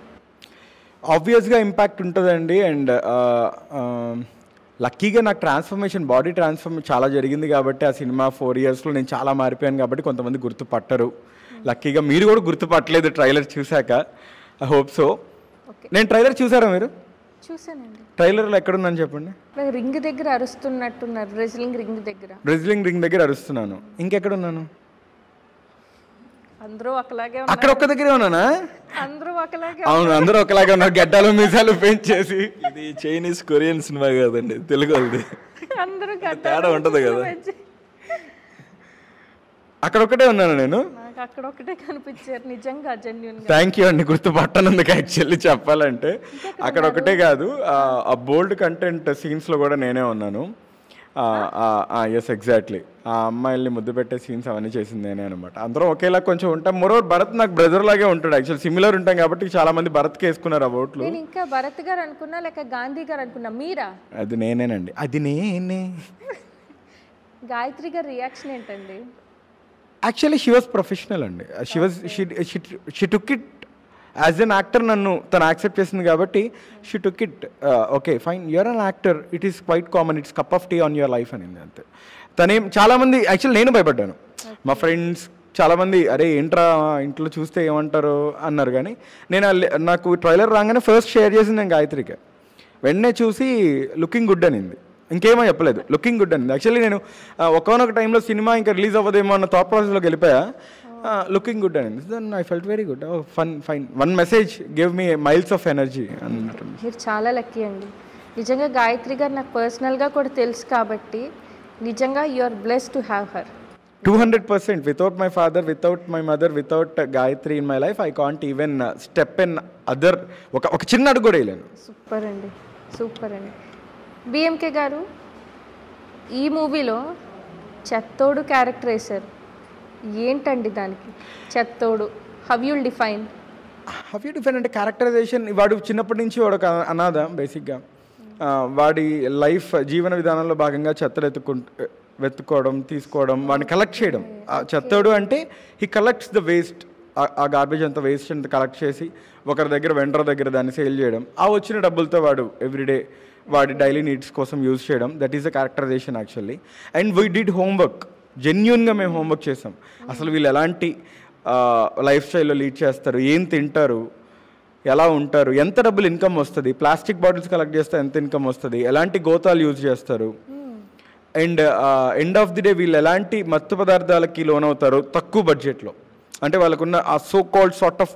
ఆబ్వియస్గా ఇంపాక్ట్ ఉంటుందండి. అండ్ లక్కీగా నాకు బాడీ ట్రాన్స్ఫర్మేషన్ చాలా జరిగింది కాబట్టి ఆ సినిమా 4 yearsలో నేను చాలా మారిపోయాను కాబట్టి కొంతమంది గుర్తుపట్టరు. లక్కీగా మీరు కూడా గుర్తుపట్టలేదు ట్రైలర్ చూశాక. I hope so. నేను ట్రైలర్ చూసారా మీరు? చూసానండి. ట్రైలర్లో ఎక్కడున్నాను చెప్పండి. రింగ్ దగ్గర అరుస్తున్నట్టున్నారు, రెజ్లింగ్ రింగ్ దగ్గర అరుస్తున్నాను. ఇంకెక్కడున్నాను? అందరూ ఒకలాగే, అక్కడ ఒక్క దగ్గరే ఉన్నానా? అందరూ ఒకలాగే. అవును, అందరూ ఒకలాగే ఉన్నారు, గడ్డలు మీసాలు పెంచేసి. ఇది చైనీస్ కొరియన్ సినిమా కాదండి, తెలుగు వాళ్ళది. అందరూ తేడా ఉంటుంది కదా. అక్కడ ఒక్కటే ఉన్నాను నేను. అక్కడ ఒకటే కనిపించారు నిజంగా, జెన్యూన్. థ్యాంక్ యూ అండి, గుర్తుపట్టనందుకు. యాక్చువల్లీ చెప్పాలంటే అక్కడ ఒకటే కాదు, ఆ బోల్డ్ కంటెంట్ సీన్స్లో కూడా నేనే ఉన్నాను. Yes exactly. ఆ అమ్మాయిల్ని ముద్దు పెట్టే సీన్స్ అవన్నీ చేసింది నేనే అనమాట. అందరం ఒకేలా కొంచెం ఉంటాం. మరోవర్ భరత్ నాకు బ్రదర్ లాగే ఉంటాడు. యాక్చువల్ సిమిలర్ ఉంటాం కాబట్టి చాలా మంది భరత్కి వేసుకున్నారు ఆ ఓట్లు. నేను ఇంకా భరత్ గారు అనుకున్నా లేక గాంధీ గారు అనుకున్నా, మీరా? అది నేనేనండి, అది నేనే. గాయత్రి గారి రియాక్షన్ ఏంటండి? యాక్చువల్లీ షీ వాజ్ ప్రొఫెషనల్ అండి. She took it as an actor. నన్ను తను యాక్సెప్ట్ చేసింది కాబట్టి she took it, okay fine, you are an actor, it is quite common, it's cup of tea on your life అనింది అంతే. తనేం చాలామంది, యాక్చువల్లీ నేను భయపడ్డాను, మా ఫ్రెండ్స్ చాలామంది అరే ఏంట్రా ఇంట్లో చూస్తే ఏమంటారు అన్నారు. కానీ నేను నాకు ట్రైలర్ రాగానే ఫస్ట్ షేర్ చేసింది నేను గాయత్రికి. వెంటనే చూసి లుకింగ్ గుడ్ అనింది, ఇంకేమో చెప్పలేదు, లుకింగ్ గుడ్ అనింది. యాక్చువల్లీ నేను ఒకనొక టైంలో సినిమా ఇంకా రిలీజ్ అవ్వదేమో అన్న థాట్ ప్రాసెస్లోకి వెళ్ళిపోయా. లుకింగ్ గుడ్ అనింది. Then I felt very good, fine, one message gave me miles of energy అన్నట్టు. మీరు చాలా లక్కీ అండి నిజంగా. గాయత్రి గారు నాకు పర్సనల్గా కూడా తెలుసు కాబట్టి నిజంగా you are blessed to have her. 200%. Without my father, without my mother, without Gayatri in my life I can't even step in other, ఒక చిన్న అడుగు కూడా వేయలేను. సూపర్ అండి. బిఎంకే గారు ఈ మూవీలో చెత్తోడు క్యారెక్టర్ వేశారు, ఏంటండి దానికి చెత్తోడు? హౌ యుల్ డిఫైన్ అంటే క్యారెక్టరైజేషన్. వాడు చిన్నప్పటి నుంచి వాడు ఒక అనాథ బేసిక్గా. వాడి లైఫ్ జీవన విధానంలో భాగంగా చెత్తలు వెతుక్కోవడం, తీసుకోవడం, వాడిని కలెక్ట్ చేయడం. చెత్తోడు అంటే హీ కలెక్ట్స్ ద వేస్ట్. ఆ గార్బేజ్ అంతా వేస్ట్ అంతా కలెక్ట్ చేసి ఒకరి దగ్గర వెండర్ దగ్గర దాన్ని సేల్ చేయడం. ఆ వచ్చిన డబ్బులతో వాడు ఎవ్రీడే వాడి డైలీ నీడ్స్ కోసం యూజ్ చేయడం. That is the characterization actually. And we did homework, జెన్యూన్గా మేము హోంవర్క్ చేసాం. అసలు వీళ్ళు ఎలాంటి లైఫ్ స్టైల్లో లీడ్ చేస్తారు, ఏం తింటారు, ఎలా ఉంటారు, ఎంత డబ్బులు ఇన్కమ్ వస్తుంది, ప్లాస్టిక్ బాటిల్స్ కలెక్ట్ చేస్తే ఎంత ఇన్కమ్ వస్తుంది, ఎలాంటి గోతాలు యూజ్ చేస్తారు, and end of the day వీళ్ళు ఎలాంటి మత్తు పదార్థాలకి లోనవుతారు తక్కువ బడ్జెట్లో. అంటే వాళ్ళకున్న ఆ సో కాల్డ్ సార్ట్ ఆఫ్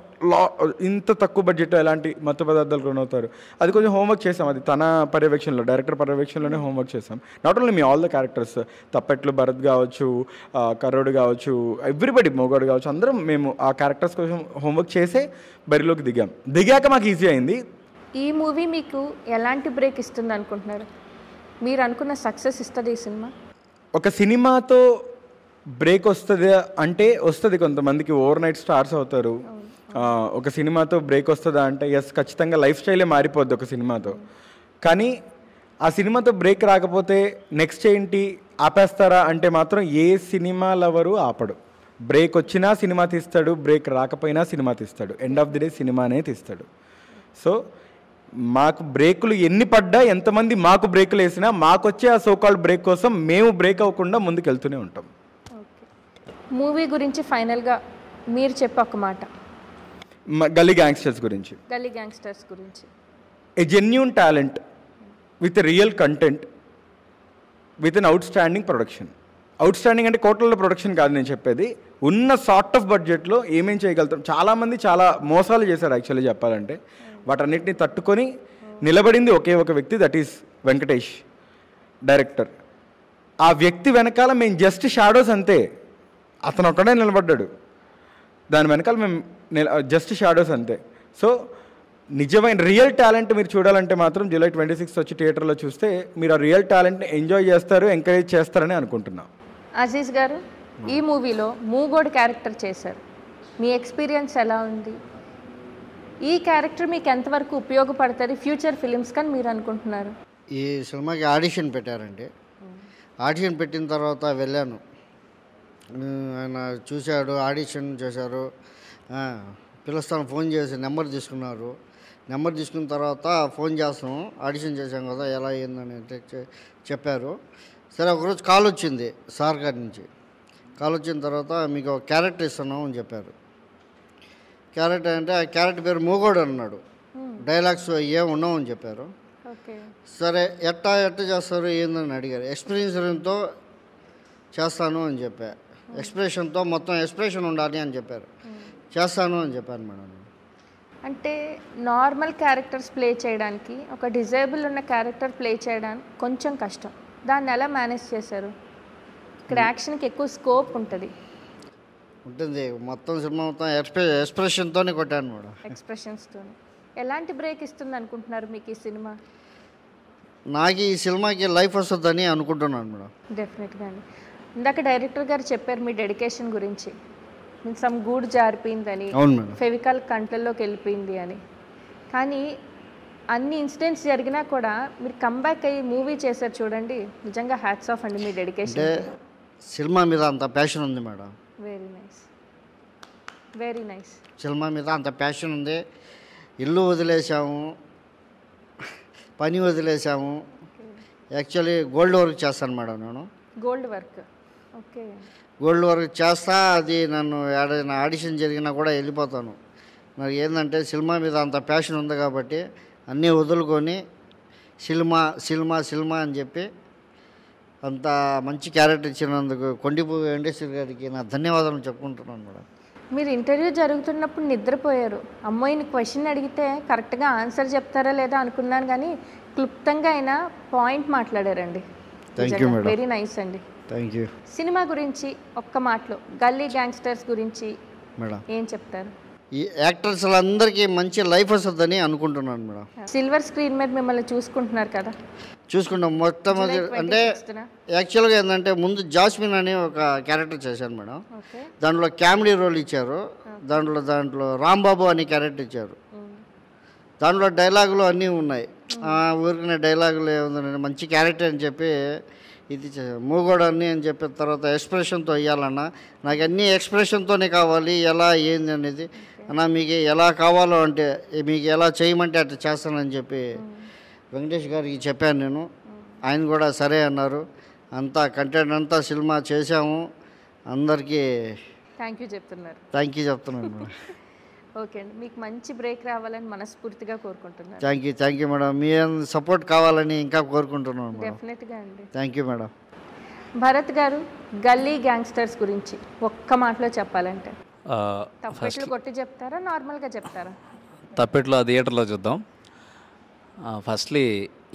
ఇంత తక్కువ బడ్జెట్లో ఎలాంటి మత్తు పదార్థాలు లోనవుతారు. అది కొంచెం హోంవర్క్ చేసాం. అది తన పర్యవేక్షణలో, డైరెక్టర్ పర్యవేక్షణలోనే హోంవర్క్ చేసాం. Not only me all the characters, తప్పెట్లు భరత్ కావచ్చు, కర్రోడు కావచ్చు, ఎవ్రీబడి, మోగాడు కావచ్చు, అందరం మేము ఆ క్యారెక్టర్స్ కోసం హోంవర్క్ చేసే బరిలోకి దిగాక మాకు ఈజీ అయింది. ఈ మూవీ మీకు ఎలాంటి బ్రేక్ ఇస్తుంది అనుకుంటున్నారు? మీరు అనుకున్న సక్సెస్ ఇస్తుంది ఈ సినిమా? ఒక సినిమాతో బ్రేక్ వస్తుంది అంటే వస్తుంది. కొంతమందికి ఓవర్ నైట్ స్టార్స్ అవుతారు. ఒక సినిమాతో బ్రేక్ వస్తుందా అంటే ఎస్, ఖచ్చితంగా లైఫ్ స్టైలే మారిపోద్ది ఒక సినిమాతో. కానీ ఆ సినిమాతో బ్రేక్ రాకపోతే నెక్స్ట్ ఏంటి, ఆపేస్తారా అంటే మాత్రం ఏ సినిమా లవరు ఆపడు. బ్రేక్ వచ్చినా సినిమా తీస్తాడు, బ్రేక్ రాకపోయినా సినిమా తీస్తాడు. ఎండ్ ఆఫ్ ది డే సినిమానే తీస్తాడు. సో మాకు బ్రేకులు ఎన్ని పడ్డా, ఎంతమంది మాకు బ్రేకులు వేసినా, మాకు వచ్చే ఆ సోకాల్డ్ బ్రేక్ కోసం మేము బ్రేక్ అవ్వకుండా ముందుకు వెళ్తూనే ఉంటాం. మూవీ గురించి ఫైనల్గా మీరు చెప్పే ఒక మాట. గల్లీ గ్యాంగ్స్టర్స్ గురించి. గల్లీ గ్యాంగ్స్టర్స్ గురించి a genuine talent with real content with an outstanding production. Outstanding అంటే కోట్లలో ప్రొడక్షన్ కాదు నేను చెప్పేది, ఉన్న సార్ట్ ఆఫ్ బడ్జెట్లో ఏమేం చేయగలుగుతాం. చాలామంది చాలా మోసాలు చేశారు యాక్చువల్లీ చెప్పాలంటే. వాటన్నిటిని తట్టుకొని నిలబడింది ఒకే ఒక వ్యక్తి, దట్ ఈస్ వెంకటేష్ డైరెక్టర్. ఆ వ్యక్తి వెనకాల మేము జస్ట్ షాడోస్ అంతే. అతను ఒక్కడే నిలబడ్డాడు, దాని వెనకాల మేము జస్ట్ షాడోస్ అంతే. సో నిజమైన రియల్ టాలెంట్ మీరు చూడాలంటే మాత్రం జూలై 26 వచ్చి థియేటర్లో చూస్తే మీరు ఆ రియల్ టాలెంట్ని ఎంజాయ్ చేస్తారు, ఎంకరేజ్ చేస్తారని అనుకుంటున్నాం. అజీజ్ గారు, ఈ మూవీలో మూగోడ్ క్యారెక్టర్ చేశారు. మీ ఎక్స్పీరియన్స్ ఎలా ఉంది? ఈ క్యారెక్టర్ మీకు ఎంతవరకు ఉపయోగపడుతుంది ఫ్యూచర్ ఫిలిమ్స్ కానీ మీరు అనుకుంటున్నారు? ఈ సినిమాకి ఆడిషన్ పెట్టారండి. ఆడిషన్ పెట్టిన తర్వాత వెళ్ళాను. ఆయన చూశాడు, ఆడిషన్ చేశారు, పిలుస్తాను ఫోన్ చేసి నెంబర్ తీసుకున్నారు. నెంబర్ తీసుకున్న తర్వాత ఫోన్ చేస్తాము, ఆడిషన్ చేశాం కదా ఎలా అయిందని చెప్పారు. సరే ఒకరోజు కాల్ వచ్చింది సార్ గారి నుంచి. కాల్ వచ్చిన తర్వాత మీకు ఒక క్యారెక్టర్ ఇస్తున్నాం అని చెప్పారు. క్యారెక్టర్ అంటే ఆ క్యారెక్టర్ పేరు మూగోడు అన్నాడు. డైలాగ్స్ ఏం ఉండవు అని చెప్పారు. సరే ఎట్టా చేస్తారు ఏందని అడిగారు. ఎక్స్పీరియన్స్తో చేస్తాను అని చెప్పా. ఎక్స్ప్రెషన్తో మొత్తం ఎక్స్ప్రెషన్ ఉండాలి అని చెప్పారు. చేస్తాను అని చెప్పాను మేడం. అంటే నార్మల్ క్యారెక్టర్స్ ప్లే చేయడానికి, ఒక డిజేబుల్ ఉన్న క్యారెక్టర్ ప్లే చేయడానికి కొంచెం కష్టం. దాన్ని ఎలా మేనేజ్ చేశారు? ఇక్కడ యాక్షన్కి ఎక్కువ స్కోప్ ఉంటుంది. మొత్తం సినిమా మొత్తం ఎక్స్ప్రెషన్తోనే కొట్టాను మేడం. ఎక్స్ప్రెషన్స్తో ఎలాంటి బ్రేక్ ఇస్తుంది అనుకుంటున్నారు మీకు ఈ సినిమా? నాకు ఈ సినిమాకి లైఫ్ వస్తుందని అనుకుంటున్నాను మేడం. డెఫినెట్గా అండి. ఇందాక డైరెక్టర్ గారు చెప్పారు మీ డెడికేషన్ గురించి. మీకు సమ్ గూడ్ జారిపోయిందని, ఫెవికాల్ కంట్లలోకి వెళ్ళిపోయింది అని. కానీ అన్ని ఇన్సిడెంట్స్ జరిగినా కూడా మీరు కంబ్యాక్ అయ్యి మూవీ చేశారు చూడండి, నిజంగా హ్యాట్స్ ఆఫ్ అండి మీ డెడికేషన్. సినిమా మీద అంత ప్యాషన్ ఉంది madam. Very nice, very nice. Cinema మీద అంత ప్యాషన్ ఉంది. ఇల్లు వదిలేసాము, పని వదిలేసాము. యాక్చువల్లీ గోల్డ్ వర్క్ చేస్తాను మేడం నేను. Gold work, okay. Gold work చేస్తా. అది నన్ను ఏదైనా ఆడిషన్ జరిగినా కూడా వెళ్ళిపోతాను. నాకు ఏంటంటే సినిమా మీద అంత ప్యాషన్ ఉంది కాబట్టి అన్నీ వదులుకొని సినిమా అని చెప్పి అంత మంచి క్యారెక్టర్ ఇచ్చినందుకు కొండిపూడి వెంకటేశ్వర గారికి నా ధన్యవాదాలు చెప్పుకుంటున్నాను మేడం. మీరు ఇంటర్వ్యూ జరుగుతున్నప్పుడు నిద్రపోయారు. అమ్మాయిని క్వశ్చన్ అడిగితే కరెక్ట్గా ఆన్సర్ చెప్తారా లేదా అనుకున్నాను, కానీ క్లుప్తంగా అయినా పాయింట్ మాట్లాడారండి. Thank you madam. Very nice అండి. Thank you. సినిమా గురించి ఒక్క మాటలో గల్లీ గ్యాంగ్స్టర్స్ గురించి మేడం ఏం చెప్తారు? ఈ యాక్టర్స్ అందరికీ మంచి లైఫ్ వస్తుందని అనుకుంటున్నాను మేడం. సిల్వర్ స్క్రీన్ మీద మిమ్మల్ని చూసుకుంటున్నారు కదా? చూసుకుంటాం. మొట్టమొదటి అంటే యాక్చువల్గా ఏంటంటే ముందు జాస్మిన్ అని ఒక క్యారెక్టర్ చేశాను మేడం. దాంట్లో కామెడీ రోల్ ఇచ్చారు. దాంట్లో రాంబాబు అని క్యారెక్టర్ ఇచ్చారు. దాంట్లో డైలాగులు అన్నీ ఉన్నాయి. ఊరికిన డైలాగులు ఏముందండి, మంచి క్యారెక్టర్ అని చెప్పి ఇది మూగోడు అన్నీ అని చెప్పిన తర్వాత ఎక్స్ప్రెషన్తో ఇవ్వాలన్నా నాకు అన్నీ ఎక్స్ప్రెషన్తోనే కావాలి. ఎలా ఏంది అనేది అన్నా మీకు ఎలా కావాలో అంటే మీకు ఎలా చేయమంటే అట్లా చేస్తానని చెప్పి వెంకటేష్ గారికి చెప్పాను నేను. ఆయన కూడా సరే అన్నారు. అంతా కంటెంట్ అంతా సినిమా చేశాము. అందరికీ థ్యాంక్ యూ చెప్తున్నాను మేడం. ఓకే అండి, మీకు మంచి బ్రేక్ రావాలని మనస్ఫూర్తిగా కోరుకుంటున్నాను. Thank you madam. Me support కావాలని ఇంకా కోరుకుంటున్నాను. డెఫినెట్గా అండి. Thank you madam. భరత్ గారు, గల్లీ గ్యాంగ్స్టర్స్ గురించి ఒక్క మాటలో చెప్పాలంటే తప్పెట్లు కొట్టి చెప్తారా, నార్మల్గా చెప్తారా? తప్పెట్లో థియేటర్లో చూద్దాం. ఫస్ట్లీ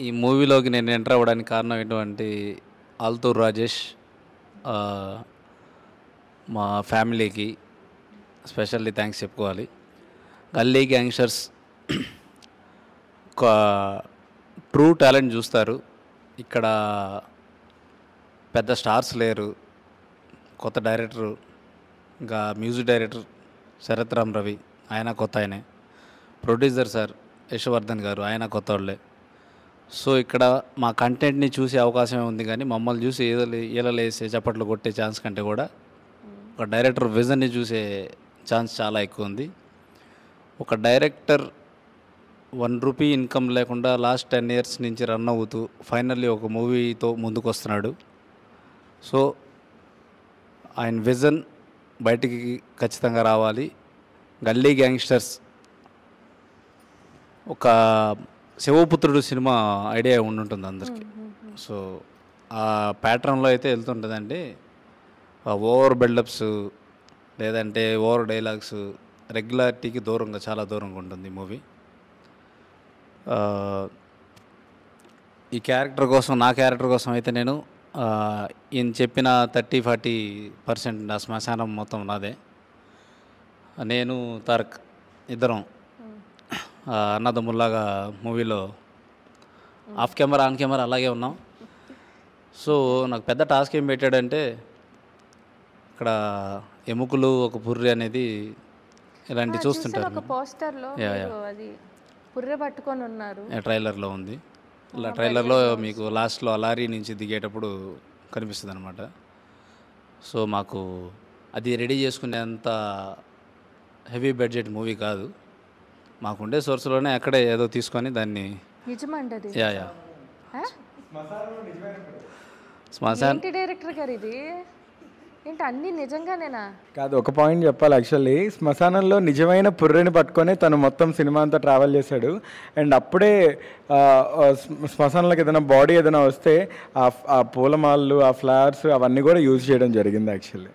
ఈ మూవీలోకి నేను ఎంటర్ అవ్వడానికి కారణం ఏంటంటే ఆల్తూర్ రాజేష్, మా ఫ్యామిలీకి స్పెషల్లీ థ్యాంక్స్ చెప్పుకోవాలి. గల్లీ గ్యాంగ్స్టర్స్ ఒక ట్రూ టాలెంట్ చూస్తారు. ఇక్కడ పెద్ద స్టార్స్ లేరు. కొత్త డైరెక్టరు, ఇంకా మ్యూజిక్ డైరెక్టర్ శరత్ రామ్ రవి, ఆయన కొత్త ఆయనే. ప్రొడ్యూసర్ సార్ యశవర్ధన్ గారు, ఆయన కొత్త వాళ్ళే. సో ఇక్కడ మా కంటెంట్ని చూసే అవకాశమే ఉంది, కానీ మమ్మల్ని చూసి ఏలలేసే చప్పట్లు కొట్టే ఛాన్స్ కంటే కూడా ఒక డైరెక్టర్ విజన్ని చూసే ఛాన్స్ చాలా ఎక్కువ ఉంది. ఒక డైరెక్టర్ ₹1 ఇన్కమ్ లేకుండా లాస్ట్ 10 years నుంచి రన్ అవుతూ ఫైనల్లీ ఒక మూవీతో ముందుకు వస్తున్నాడు. సో ఆయన విజన్ బయటికి ఖచ్చితంగా రావాలి. గల్లీ గ్యాంగ్స్టర్స్ ఒక శివపుత్రుడు సినిమా ఐడియా ఉండుంటుంది అందరికీ. సో ఆ ప్యాటర్న్లో అయితే వెళ్తుంటుందండి. ఓవర్ బిల్డప్స్ లేదంటే ఓవర్ డైలాగ్స్ రెగ్యులారిటీకి దూరంగా, చాలా దూరంగా ఉంటుంది మూవీ. ఈ క్యారెక్టర్ కోసం, నా క్యారెక్టర్ కోసం అయితే నేను ఈయన చెప్పిన 30-40% నా శ్మశానం మొత్తం నాదే. నేను తారక్ ఇద్దరం అన్నదమ్ముల్లాగా మూవీలో ఆఫ్ కెమెరా ఆన్ కెమెరా అలాగే ఉన్నాం. సో నాకు పెద్ద టాస్క్ ఏం పెట్టాడంటే, ఇక్కడ ఎముకలు ఒక పుర్రె అనేది ఇలాంటివి చూస్తుంటారు. ఒక పోస్టర్లో అది పుర్రె పట్టుకొని ఉన్నారు, ట్రైలర్లో ఉంది. ఇలా ట్రైలర్లో మీకు లాస్ట్లో అలారీ నుంచి దిగేటప్పుడు కనిపిస్తుంది అనమాట. సో మాకు అది రెడీ చేసుకునేంత హెవీ బడ్జెట్ మూవీ కాదు. మాకుండే సోర్స్లోనే అక్కడే ఏదో తీసుకొని దాన్ని నిజమండి. యా శ్మశాన్ డైరెక్టర్ గారు ఇది ఏంటి అన్నీ నిజంగానేనా? కాదు, ఒక పాయింట్ చెప్పాలి. యాక్చువల్లీ శ్మశానంలో నిజమైన పుర్రెని పట్టుకొని తను మొత్తం సినిమా అంతా ట్రావెల్ చేశాడు. అండ్ అప్పుడే శ్మశానంలోకి ఏదైనా బాడీ ఏదైనా వస్తే ఆ పూలమాలలు, ఆ ఫ్లవర్స్ అవన్నీ కూడా యూజ్ చేయడం జరిగింది. యాక్చువల్లీ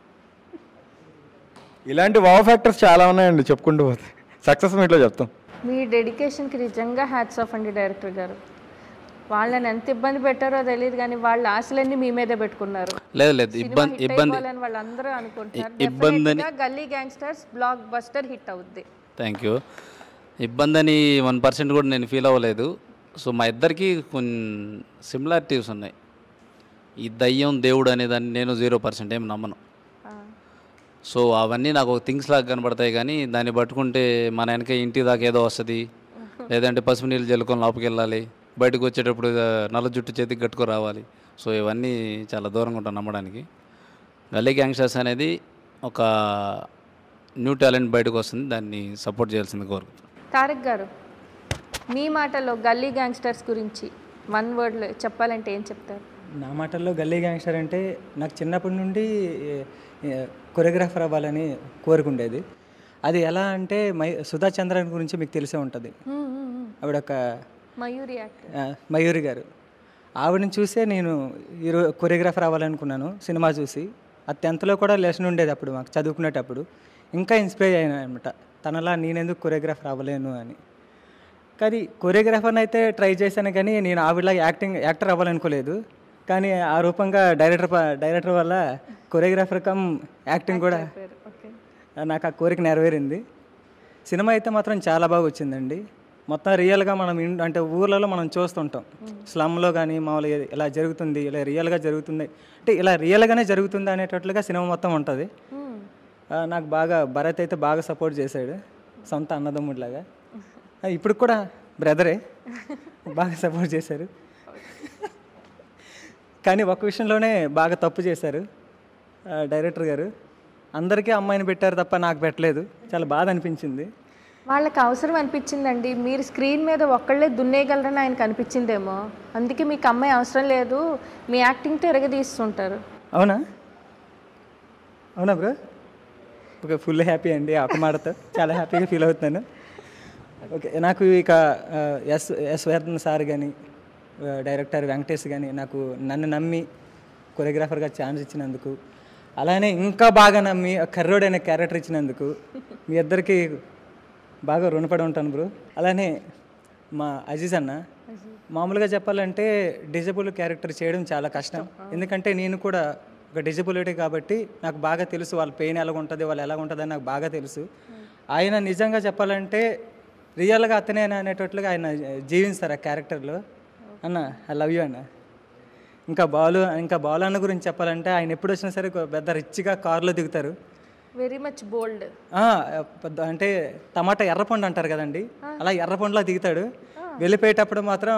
ఇలాంటి వావ్ ఫ్యాక్టర్స్ చాలా ఉన్నాయండి, చెప్పుకుంటూ పోతే సక్సెస్ మీట్లో చెప్తాం. మీ డెడికేషన్కి నిజంగా హ్యాట్స్ ఆఫ్ అండి డైరెక్టర్ గారు. వాళ్ళని ఎంత ఇబ్బంది పెట్టారో తెలియదు, కానీ వాళ్ళ ఆశలన్నీ మీ మీదే పెట్టుకున్నారు. లేదు ఇబ్బంది వాళ్ళందరూ అనుకుంటున్నారు గల్లీ గ్యాంగ్స్టర్స్ బ్లాక్ బస్టర్ హిట్ అవుద్ది. Thank you. ఇబ్బంది అని 1% కూడా నేను ఫీల్ అవ్వలేదు. సో మా ఇద్దరికి కొన్ని సిమిలారిటీస్ ఉన్నాయి. ఈ దయ్యం దేవుడు అనేదాన్ని నేను 0% ఏం నమ్మను. సో అవన్నీ నాకు ఒక థింగ్స్ లాగా కనబడతాయి, కానీ దాన్ని పట్టుకుంటే మన వెనక ఇంటి దాకా ఏదో వస్తుంది, లేదంటే పసుపు నీళ్ళు జల్లుకొని లోపలికి వెళ్ళాలి, బయటకు వచ్చేటప్పుడు నల్ల జుట్టు చేతికి కట్టుకు రావాలి. సో ఇవన్నీ చాలా దూరంగా ఉంటాను నమ్మడానికి. గల్లీ గ్యాంగ్స్టర్స్ అనేది ఒక న్యూ టాలెంట్ బయటకు వస్తుంది, దాన్ని సపోర్ట్ చేయాల్సింది కోరుకుంటున్నాను. తారక్ గారు, మీ మాటల్లో గల్లీ గ్యాంగ్స్టర్స్ గురించి 1 wordలో చెప్పాలంటే ఏం చెప్తారు? నా మాటల్లో గల్లీ గ్యాంగ్స్టర్ అంటే నాకు చిన్నప్పటి నుండి కొరియోగ్రాఫర్ అవ్వాలని కోరుకుండేది. అది ఎలా అంటే సుధా చంద్రన్ గురించి మీకు తెలిసే ఉంటుంది. ఆవిడొక మయూరి గారు. ఆవిడని చూసే నేను కొరియోగ్రాఫర్ అవ్వాలనుకున్నాను సినిమా చూసి. అది 10th కూడా లెసన్ ఉండేది అప్పుడు మాకు చదువుకునేటప్పుడు. ఇంకా ఇన్స్పైర్ అయ్యాను అనమాట, తనలా నేనెందుకు కొరియోగ్రాఫర్ అవ్వలేను అని. కానీ కొరియోగ్రాఫర్ని అయితే ట్రై చేశాను, కానీ నేను ఆవిడలా యాక్టర్ అవ్వాలనుకోలేదు. కానీ ఆ రూపంగా డైరెక్టర్ వల్ల కొరియోగ్రాఫర్ కమ్ యాక్టింగ్ కూడా నాకు ఆ కోరిక నెరవేరింది. సినిమా అయితే మాత్రం చాలా బాగా వచ్చిందండి. మొత్తం రియల్గా మనం అంటే ఊర్లలో మనం చూస్తుంటాం, స్లమ్లో కానీ మామూలుగా ఇలా జరుగుతుంది, ఇలా రియల్గా జరుగుతుంది అంటే ఇలా రియల్గానే జరుగుతుంది అనేటట్లుగా సినిమా మొత్తం ఉంటుంది. నాకు బాగా భరత్ అయితే బాగా సపోర్ట్ చేశాడు, సొంత అన్నదమ్ముడిలాగా. ఇప్పుడు కూడా బ్రదరే, బాగా సపోర్ట్ చేశారు. కానీ ఒక విషయంలోనే బాగా తప్పు చేశారు డైరెక్టర్ గారు. అందరికీ అమ్మాయిని పెట్టారు తప్ప నాకు పెట్టలేదు. చాలా బాధ అనిపించింది. వాళ్ళకి అవసరం అనిపించిందండి. మీరు స్క్రీన్ మీద ఒక్కళ్ళే దున్నేయగలరని ఆయనకు అనిపించిందేమో, అందుకే మీకు అమ్మాయి అవసరం లేదు, మీ యాక్టింగ్తో ఎరగదీస్తుంటారు. అవునా బ్రో? ఓకే, ఫుల్ హ్యాపీ అండి. ఒక మాటతో చాలా హ్యాపీగా ఫీల్ అవుతున్నాను. ఓకే, నాకు ఇక ఎస్ వర్ధన్ సార్ కానీ డైరెక్టర్ వెంకటేష్ కానీ నన్ను నమ్మి కొరియోగ్రాఫర్గా ఛాన్స్ ఇచ్చినందుకు, అలానే ఇంకా బాగా నమ్మి కర్రోడ్ అనే క్యారెక్టర్ ఇచ్చినందుకు మీ ఇద్దరికి బాగా రుణపడి ఉంటాను బ్రో. అలానే మా అజీజ్ అన్న, మామూలుగా చెప్పాలంటే డిజబుల్ క్యారెక్టర్ చేయడం చాలా కష్టం. ఎందుకంటే నేను కూడా ఒక డిజబిలిటీ కాబట్టి నాకు బాగా తెలుసు వాళ్ళ పెయిన్ ఎలా ఉంటుంది, వాళ్ళు ఎలా ఉంటుంది అని నాకు బాగా తెలుసు. ఆయన నిజంగా చెప్పాలంటే రియల్గా అతనేనా అనేటట్లుగా ఆయన జీవిస్తారు ఆ క్యారెక్టర్లో. అన్న ఐ లవ్ యూ అన్న. ఇంకా బాలు అన్న గురించి చెప్పాలంటే ఆయన ఎప్పుడు వచ్చినా సరే పెద్ద రిచ్గా కారులో దిగుతారు. వెరీ మచ్ బోల్డ్. అంటే టమాటా ఎర్రపండు అంటారు కదండి, అలా ఎర్రపండులా దిగుతాడు. వెళ్ళిపోయేటప్పుడు మాత్రం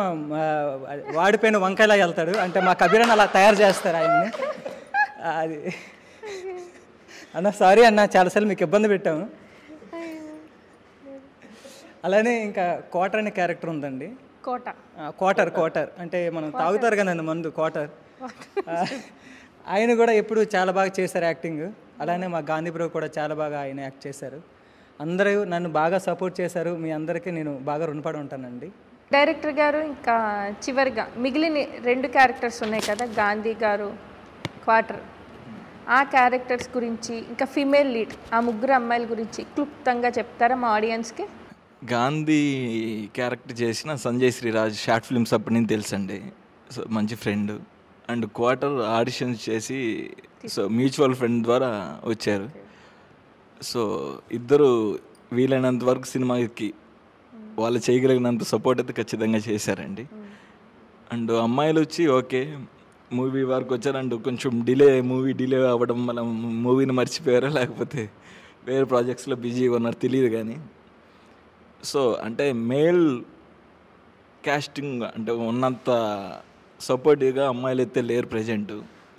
వాడిపోయిన వంకాయలా వెళ్తాడు. అంటే మా కబీర్ అన్న అలా తయారు చేస్తారు ఆయన్ని. అది అన్న సారీ అన్న, చాలాసార్లు మీకు ఇబ్బంది పెట్టాము. అలానే ఇంకా కోటర్ అనే క్యారెక్టర్ ఉందండి. కోటర్ అంటే మనం తాగుతారు కదండి మందు, కోటర్. ఆయన కూడా ఎప్పుడు చాలా బాగా చేశారు యాక్టింగ్. అలానే మా గాంధీ బ్రో కూడా చాలా బాగా ఆయన యాక్ట్ చేశారు. అందరూ నన్ను బాగా సపోర్ట్ చేశారు. మీ అందరికీ నేను బాగా రుణపడి ఉంటానండి. డైరెక్టర్ గారు ఇంకా చివరిగా మిగిలిన 2 క్యారెక్టర్స్ ఉన్నాయి కదా, గాంధీ గారు, క్వార్టర్, ఆ క్యారెక్టర్స్ గురించి, ఇంకా ఫీమేల్ లీడ్ ఆ 3 అమ్మాయిల గురించి క్లుప్తంగా చెప్తారా మా ఆడియన్స్కి? గాంధీ క్యారెక్టర్ చేసిన సంజయ్ శ్రీరాజ్ షార్ట్ ఫిల్మ్స్ అప్పటి నుంచి తెలుసండి. సో మంచి ఫ్రెండ్. అండ్ క్వార్టర్ ఆడిషన్స్ చేసి సో మ్యూచువల్ ఫ్రెండ్ ద్వారా వచ్చారు. సో ఇద్దరు వీలైనంత వరకు సినిమాకి వాళ్ళు చేయగలిగినంత సపోర్ట్ అయితే ఖచ్చితంగా చేశారండి. అండ్ అమ్మాయిలు వచ్చి ఓకే మూవీ వరకు వచ్చారు. అండ్ కొంచెం మూవీ డిలే అవ్వడం వల్ల మూవీని మర్చిపోయారో లేకపోతే వేరే ప్రాజెక్ట్స్లో బిజీగా ఉన్నారు తెలియదు. కానీ సో అంటే మేల్ క్యాస్టింగ్ అంటే ఉన్నంత సపోర్టివ్గా అమ్మాయిలు అయితే లేరు ప్రజెంట్.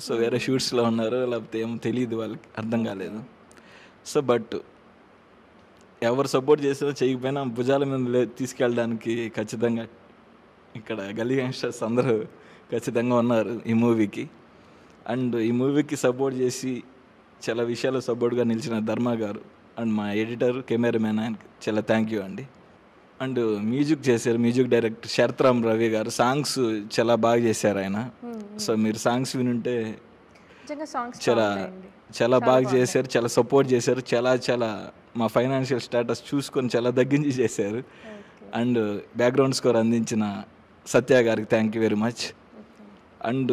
సో వేరే షూట్స్లో ఉన్నారు లేకపోతే ఏమో తెలియదు, వాళ్ళకి అర్థం కాలేదు. సో బట్ ఎవరు సపోర్ట్ చేసినా చేయకపోయినా భుజాల మీద తీసుకెళ్ళడానికి ఖచ్చితంగా ఇక్కడ గల్లీ యంగ్స్టర్స్ అందరూ ఖచ్చితంగా ఉన్నారు ఈ మూవీకి. అండ్ ఈ మూవీకి సపోర్ట్ చేసి చాలా విషయాలు సపోర్ట్గా నిలిచిన ధర్మ గారు అండ్ మా ఎడిటర్ కెమెరామెన్ ఆయనకి చాలా థ్యాంక్ యూ అండి. అండ్ మ్యూజిక్ చేశారు మ్యూజిక్ డైరెక్టర్ శరత్రామ్ రవి గారు. సాంగ్స్ చాలా బాగా చేశారు ఆయన. సో మీరు సాంగ్స్ వినుంటే చాలా బాగా చేశారు, చాలా సపోర్ట్ చేశారు, చాలా మా ఫైనాన్షియల్ స్టేటస్ చూసుకొని చాలా తగ్గించి చేశారు. అండ్ బ్యాక్గ్రౌండ్ స్కోర్ అందించిన సత్య గారికి thank you very much. And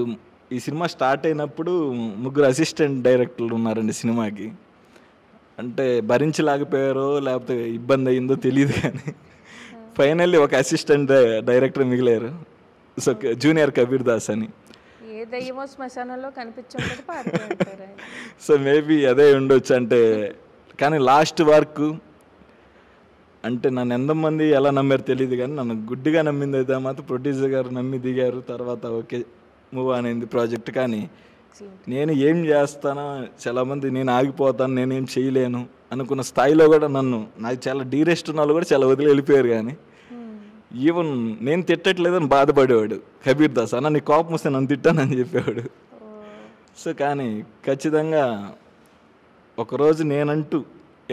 ఈ సినిమా స్టార్ట్ అయినప్పుడు 3 అసిస్టెంట్ డైరెక్టర్లు ఉన్నారండి సినిమాకి. అంటే భరించలేకపోయారో లేకపోతే ఇబ్బంది అయిందో తెలియదు, కానీ ఫైనల్లీ ఒక అసిస్టెంట్ డైరెక్టర్ మిగిలారు. సో జూనియర్ కబీర్ దాస్ అని. సో మేబీ అదే ఉండొచ్చు. అంటే కానీ లాస్ట్ వరకు అంటే నన్ను ఎంతమంది ఎలా నమ్మారు తెలియదు, కానీ నన్ను గుడ్డిగా నమ్మింది అయితే మాత్రం ప్రొడ్యూసర్ గారు నమ్మి దిగారు. తర్వాత ఓకే మూవ్ అనేది ప్రాజెక్ట్. కానీ నేను ఏం చేస్తానో చాలామంది నేను ఆగిపోతాను నేనేం చేయలేను అనుకున్న స్థాయిలో కూడా నాకు చాలా డీరెస్ట్ ఉన్న వాళ్ళు కూడా చాలా వదిలి వెళ్ళిపోయారు. కానీ ఈవెన్ నేను తిట్టట్లేదని బాధపడేవాడు కబీర్ దాస్. అన్న నీ కోపం వస్తే నన్ను తిట్టానని చెప్పేవాడు. సో కానీ ఖచ్చితంగా ఒకరోజు నేనంటూ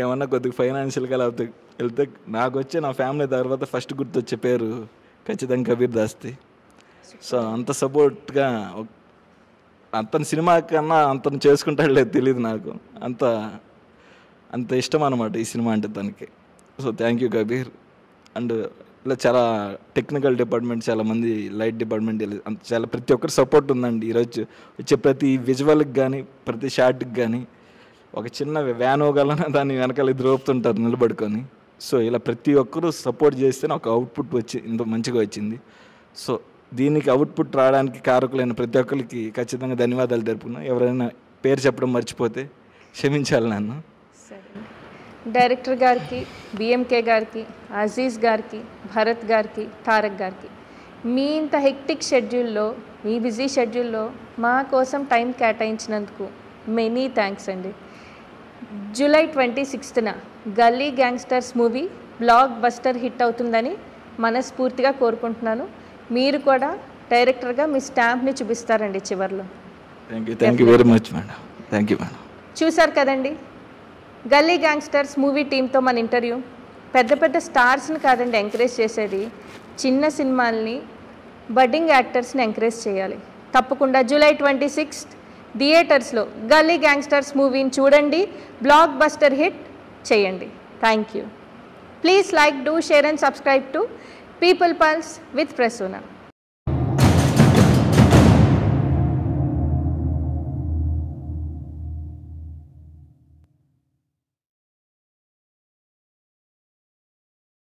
ఏమన్నా కొద్దిగా ఫైనాన్షియల్గా లేకపోతే వెళ్తే నాకు వచ్చే నా ఫ్యామిలీ తర్వాత ఫస్ట్ గుర్తొచ్చే పేరు ఖచ్చితంగా కబీర్ దాస్ది. సో అంత సపోర్ట్గా అతని సినిమా కన్నా అంతను చేసుకుంటాడు లేదు తెలియదు నాకు. అంత ఇష్టం అన్నమాట ఈ సినిమా అంటే తనకి. So thank you Kabir. And ఇలా చాలా టెక్నికల్ డిపార్ట్మెంట్, చాలామంది లైట్ డిపార్ట్మెంట్, చాలా ప్రతి ఒక్కరు సపోర్ట్ ఉందండి. ఈరోజు వచ్చే ప్రతి విజువల్కి కానీ ప్రతి షాట్కి కానీ ఒక చిన్న వ్యాన్ పోగలన దాన్ని వెనకాల ద్రోపుతుంటారు నిలబడుకొని. సో ఇలా ప్రతి ఒక్కరూ సపోర్ట్ చేస్తేనే ఒక అవుట్పుట్ ఇంత మంచిగా వచ్చింది. సో దీనికి అవుట్పుట్ రావడానికి కారకులైన ప్రతి ఒక్కరికి ఖచ్చితంగా ధన్యవాదాలు తెలుపుకున్నాను. ఎవరైనా పేరు చెప్పడం మర్చిపోతే క్షమించాలి నన్ను. డైరెక్టర్ గారికి, బిఎంకే గారికి, అజీజ్ గారికి, భరత్ గారికి, తారక్ గారికి మీ ఇంత హెక్టిక్ షెడ్యూల్లో, మీ బిజీ షెడ్యూల్లో మా కోసం టైం కేటాయించినందుకు మెనీ థ్యాంక్స్ అండి. జూలై 26న గల్లీ gangsters movie block buster hit అవుతుందని మనస్ఫూర్తిగా కోరుకుంటున్నాను. మీరు కూడా డైరెక్టర్గా మీ స్టాంప్ని చూపిస్తారండి చివరిలో. Thank you very much madam. Thank you madam. చూసారు కదండి గల్లీ గ్యాంగ్స్టర్స్ మూవీ టీంతో మన ఇంటర్వ్యూ. పెద్ద స్టార్స్ని కాదండి ఎంకరేజ్ చేసేది, చిన్న సినిమాల్ని, బడ్డింగ్ యాక్టర్స్ని ఎంకరేజ్ చేయాలి. తప్పకుండా జూలై 26 థియేటర్స్లో గల్లీ గ్యాంగ్స్టర్స్ మూవీని చూడండి, బ్లాక్ బస్టర్ హిట్ చేయండి. Thank you. Please like, do, share and subscribe to People Pulse with Prasoona.